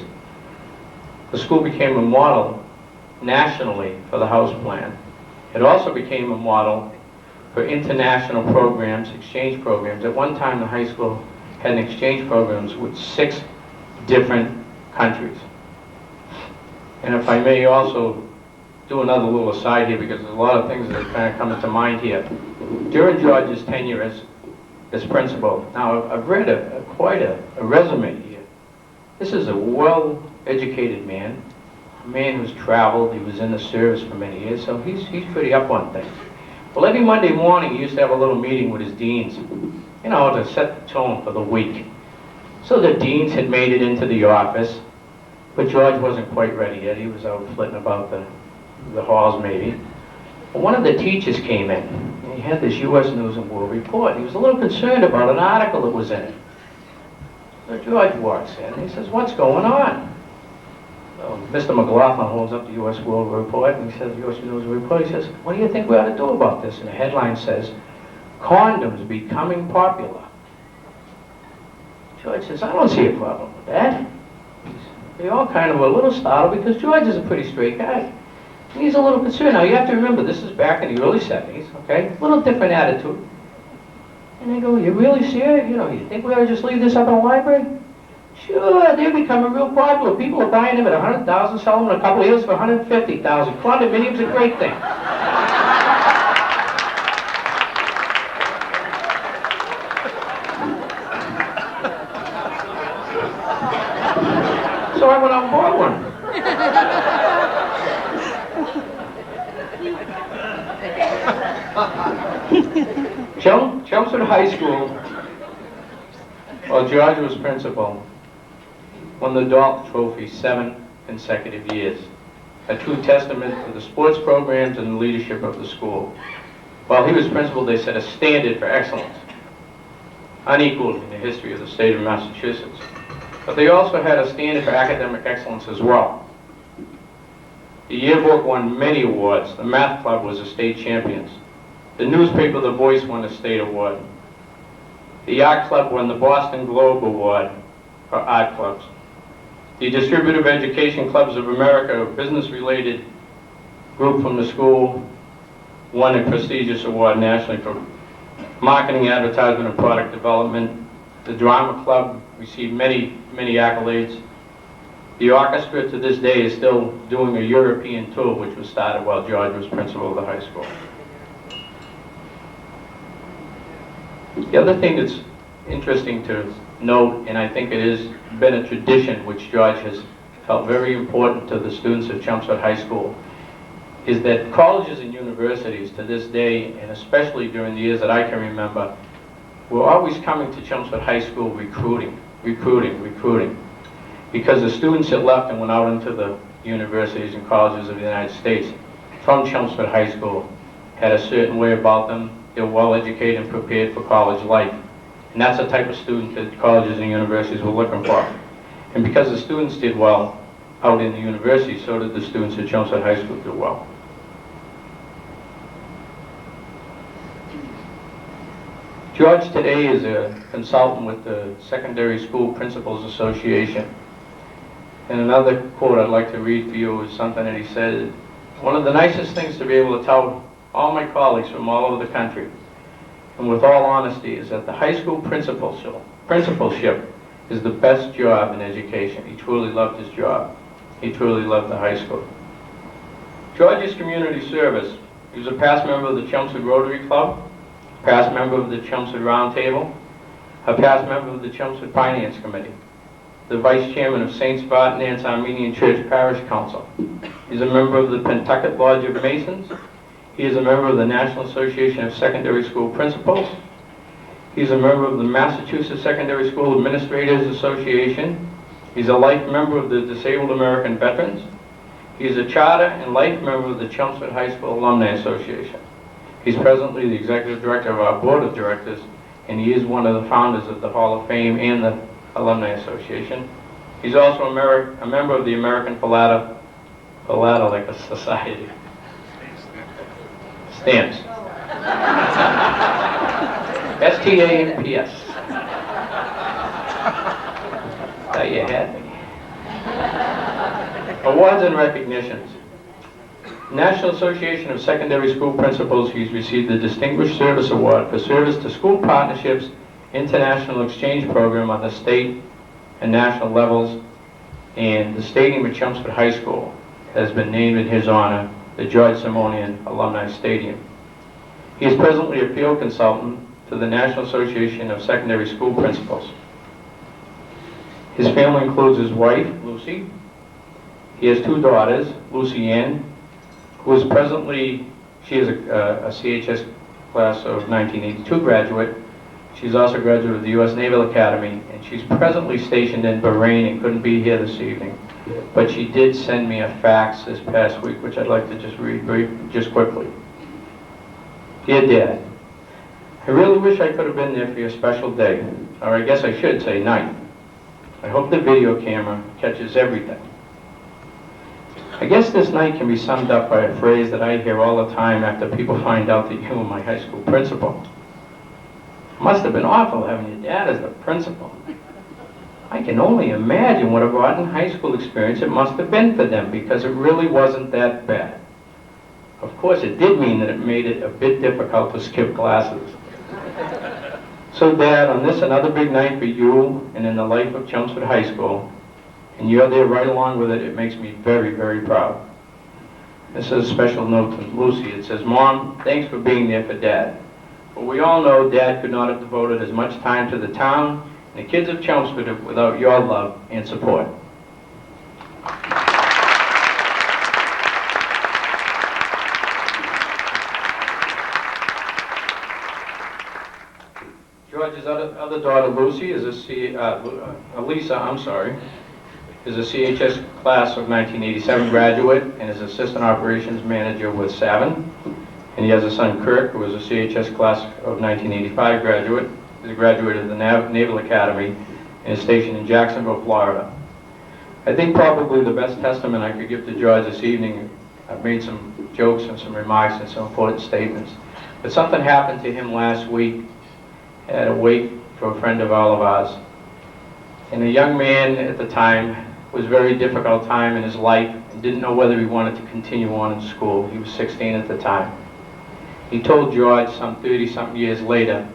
The school became a model nationally for the house plan. It also became a model for international programs, exchange programs. At one time, the high school had an exchange programs with 6 different countries. And if I may also do another little aside here, because there's a lot of things that are kind of coming to mind here. During George's tenure as principal, now I've read quite a resume here. This is a well-educated man, a man who's traveled, he was in the service for many years, so he's pretty up on things. Well, every Monday morning, he used to have a little meeting with his deans, you know, to set the tone for the week. So the deans had made it into the office, but George wasn't quite ready yet. He was out flitting about the halls, maybe. Well, one of the teachers came in, and he had this U.S. News and World Report. He was a little concerned about an article that was in it. So George walks in, and he says, "What's going on?" So Mr. McLaughlin holds up the U.S. World Report, and he says, U.S. News Report, he says, "What do you think we ought to do about this?" And the headline says, "Condoms becoming popular." George says, "I don't see a problem with that." They all kind of were a little startled, because George is a pretty straight guy. And he's a little concerned. Now, you have to remember, this is back in the early 70s, okay? A little different attitude. And they go, "You really serious? You know, you think we ought to just leave this up in the library?" "Sure, they're becoming real popular. People are buying them at $100,000, selling them in a couple of years for $150,000. Condominium's a great thing." So I went out and bought one. Chelmsford High School, while George was principal, won the Dalton Trophy 7 consecutive years. A true testament to the sports programs and the leadership of the school. While he was principal, they set a standard for excellence, unequaled in the history of the state of Massachusetts. But they also had a standard for academic excellence as well. The yearbook won many awards. The math club was a state champion. The newspaper, The Voice, won a state award. The art club won the Boston Globe Award for art clubs. The Distributive Education Clubs of America, a business-related group from the school, won a prestigious award nationally for marketing, advertisement, and product development. The Drama Club received many, many accolades. The orchestra to this day is still doing a European tour, which was started while George was principal of the high school. The other thing that's interesting to note, and I think it has been a tradition which George has felt very important to the students of Chelmsford High School, is that colleges and universities to this day, and especially during the years that I can remember, were always coming to Chelmsford High School recruiting. Because the students that left and went out into the universities and colleges of the United States from Chelmsford High School had a certain way about them. They were well educated and prepared for college life. And that's the type of student that colleges and universities were looking for. And because the students did well out in the university, so did the students at Chelmsford High School do well. George today is a consultant with the Secondary School Principals Association. And another quote I'd like to read for you is something that he said, "One of the nicest things to be able to tell all my colleagues from all over the country, and with all honesty, is that the high school principalship is the best job in education." He truly loved his job. He truly loved the high school. George's community service. He was a past member of the Chelmsford Rotary Club, past member of the Chelmsford Round Table, a past member of the Chelmsford Finance Committee, the vice chairman of St. Spartan's Armenian Church Parish Council. He's a member of the Pentucket Lodge of Masons. He is a member of the National Association of Secondary School Principals. He's a member of the Massachusetts Secondary School Administrators Association. He's a life member of the Disabled American Veterans. He's a charter and life member of the Chelmsford High School Alumni Association. He's presently the executive director of our board of directors, and he is one of the founders of the Hall of Fame and the Alumni Association. He's also a member of the American Philatelic Society. Stamps. S-T-A-M-P-S. Thought you had me. Awards and recognitions. National Association of Secondary School Principals, he's received the Distinguished Service Award for service to school partnerships, international exchange program on the state and national levels, and the stadium at Chelmsford High School has been named in his honor, the George Simonian Alumni Stadium. He is presently a field consultant to the National Association of Secondary School Principals. His family includes his wife, Lucy. He has two daughters, Lucy Ann, who is presently, she is a CHS class of 1982 graduate. She's also a graduate of the U.S. Naval Academy, and she's presently stationed in Bahrain and couldn't be here this evening. But she did send me a fax this past week, which I'd like to just read just quickly. Dear Dad, I really wish I could have been there for your special day, or I guess I should say night. I hope the video camera catches everything. I guess this night can be summed up by a phrase that I hear all the time after people find out that you were my high school principal. It must have been awful having your dad as the principal. I can only imagine what a rotten high school experience it must have been for them, because it really wasn't that bad. Of course, it did mean that it made it a bit difficult to skip classes. So Dad, on this another big night for you and in the life of Chelmsford High School, and you're there right along with it, it makes me very, very proud. This is a special note to Lucy. It says, Mom, thanks for being there for Dad. But we all know Dad could not have devoted as much time to the town and the kids of Chelmsford without your love and support. George's other daughter, Lucy, is Elisa, is a CHS class of 1987 graduate and is assistant operations manager with Savin. And he has a son, Kirk, who is a CHS class of 1985 graduate. He's a graduate of the Naval Academy and is stationed in Jacksonville, Florida. I think probably the best testament I could give to George this evening, I've made some jokes and some remarks and some important statements, but something happened to him last week at a wake for a friend of all of ours. And a young man at the time was a very difficult time in his life and didn't know whether he wanted to continue on in school. He was 16 at the time. He told George some 30-something years later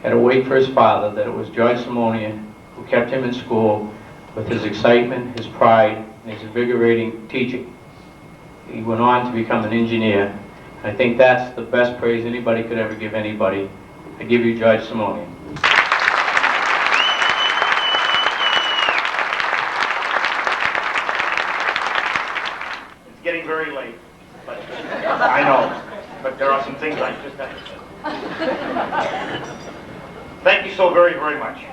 at a wake for his father that it was George Simonian who kept him in school with his excitement, his pride, and his invigorating teaching. He went on to become an engineer. I think that's the best praise anybody could ever give anybody. I give you George Simonian.
It's getting very late, but I know, but there are some things I just have to say. Thank you so very, very much.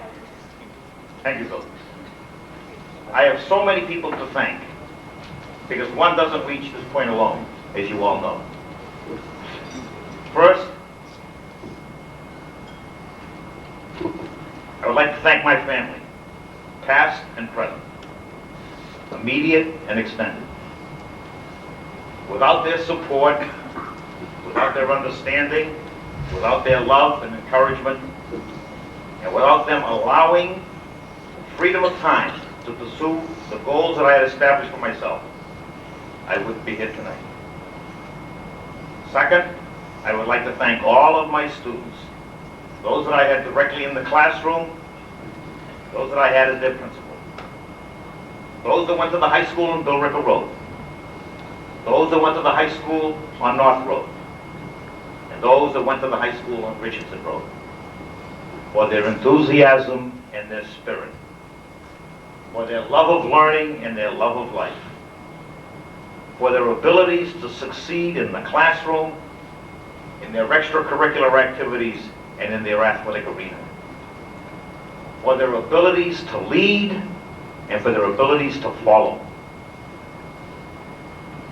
Thank you, Bill. I have so many people to thank, because one doesn't reach this point alone, as you all know. First, I would like to thank my family, past and present, immediate and extended. Without their support, without their understanding, without their love and encouragement, and without them allowing freedom of time to pursue the goals that I had established for myself, I wouldn't be here tonight. Second, I would like to thank all of my students, those that I had directly in the classroom, those that I had as their principal, those that went to the high school on Billrica Road, those that went to the high school on North Road, and those that went to the high school on Richardson Road, for their enthusiasm and their spirit, for their love of learning and their love of life, for their abilities to succeed in the classroom, in their extracurricular activities, and in their athletic arena. For their abilities to lead and for their abilities to follow.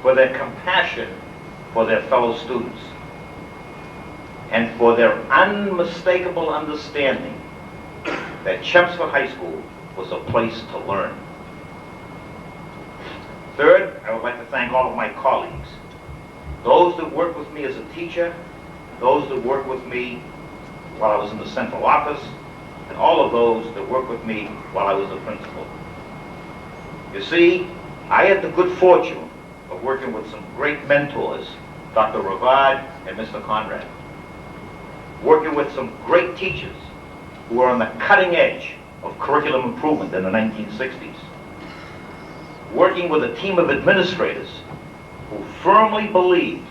For their compassion for their fellow students. And for their unmistakable understanding that Chelmsford High School was a place to learn. Third, I would like to thank all of my colleagues. Those that worked with me as a teacher, those that worked with me while I was in the central office, and all of those that worked with me while I was a principal. You see, I had the good fortune of working with some great mentors, Dr. Ravad and Mr. Conrad. Working with some great teachers who were on the cutting edge of curriculum improvement in the 1960s. Working with a team of administrators who firmly believed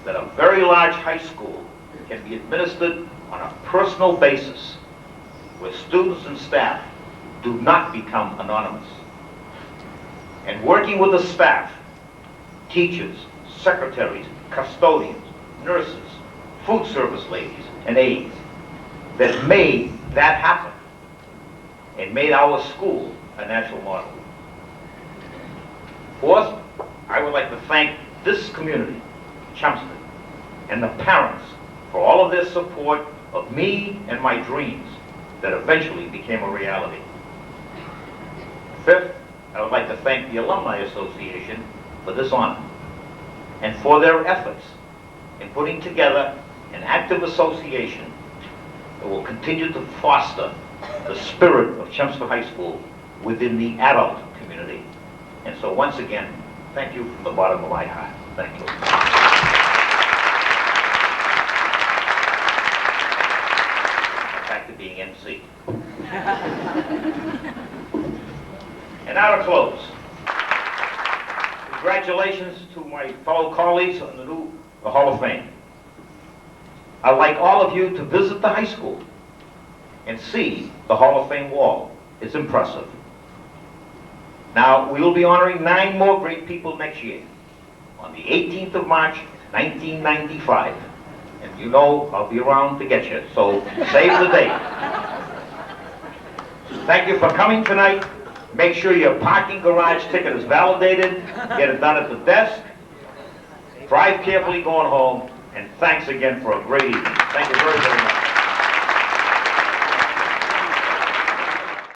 that a very large high school can be administered on a personal basis where students and staff do not become anonymous. And working with the staff, teachers, secretaries, custodians, nurses, food service ladies, and aides that made that happen and made our school a national model. Fourth, I would like to thank this community, Chelmsford, and the parents for all of their support of me and my dreams that eventually became a reality. Fifth, I would like to thank the Alumni Association for this honor and for their efforts in putting together an active association that will continue to foster the spirit of Chelmsford High School within the adult community. And so once again, thank you from the bottom of my heart. Thank you. Back to being MC. And now to close. Congratulations to my fellow colleagues on the Hall of Fame. I'd like all of you to visit the high school and see the Hall of Fame wall. It's impressive. Now, we will be honoring 9 more great people next year, on the 18th of March, 1995. And you know I'll be around to get you, so save the date. Thank you for coming tonight. Make sure your parking garage ticket is validated. Get it done at the desk. Drive carefully going home. And thanks again for a great evening. Thank you very, very much.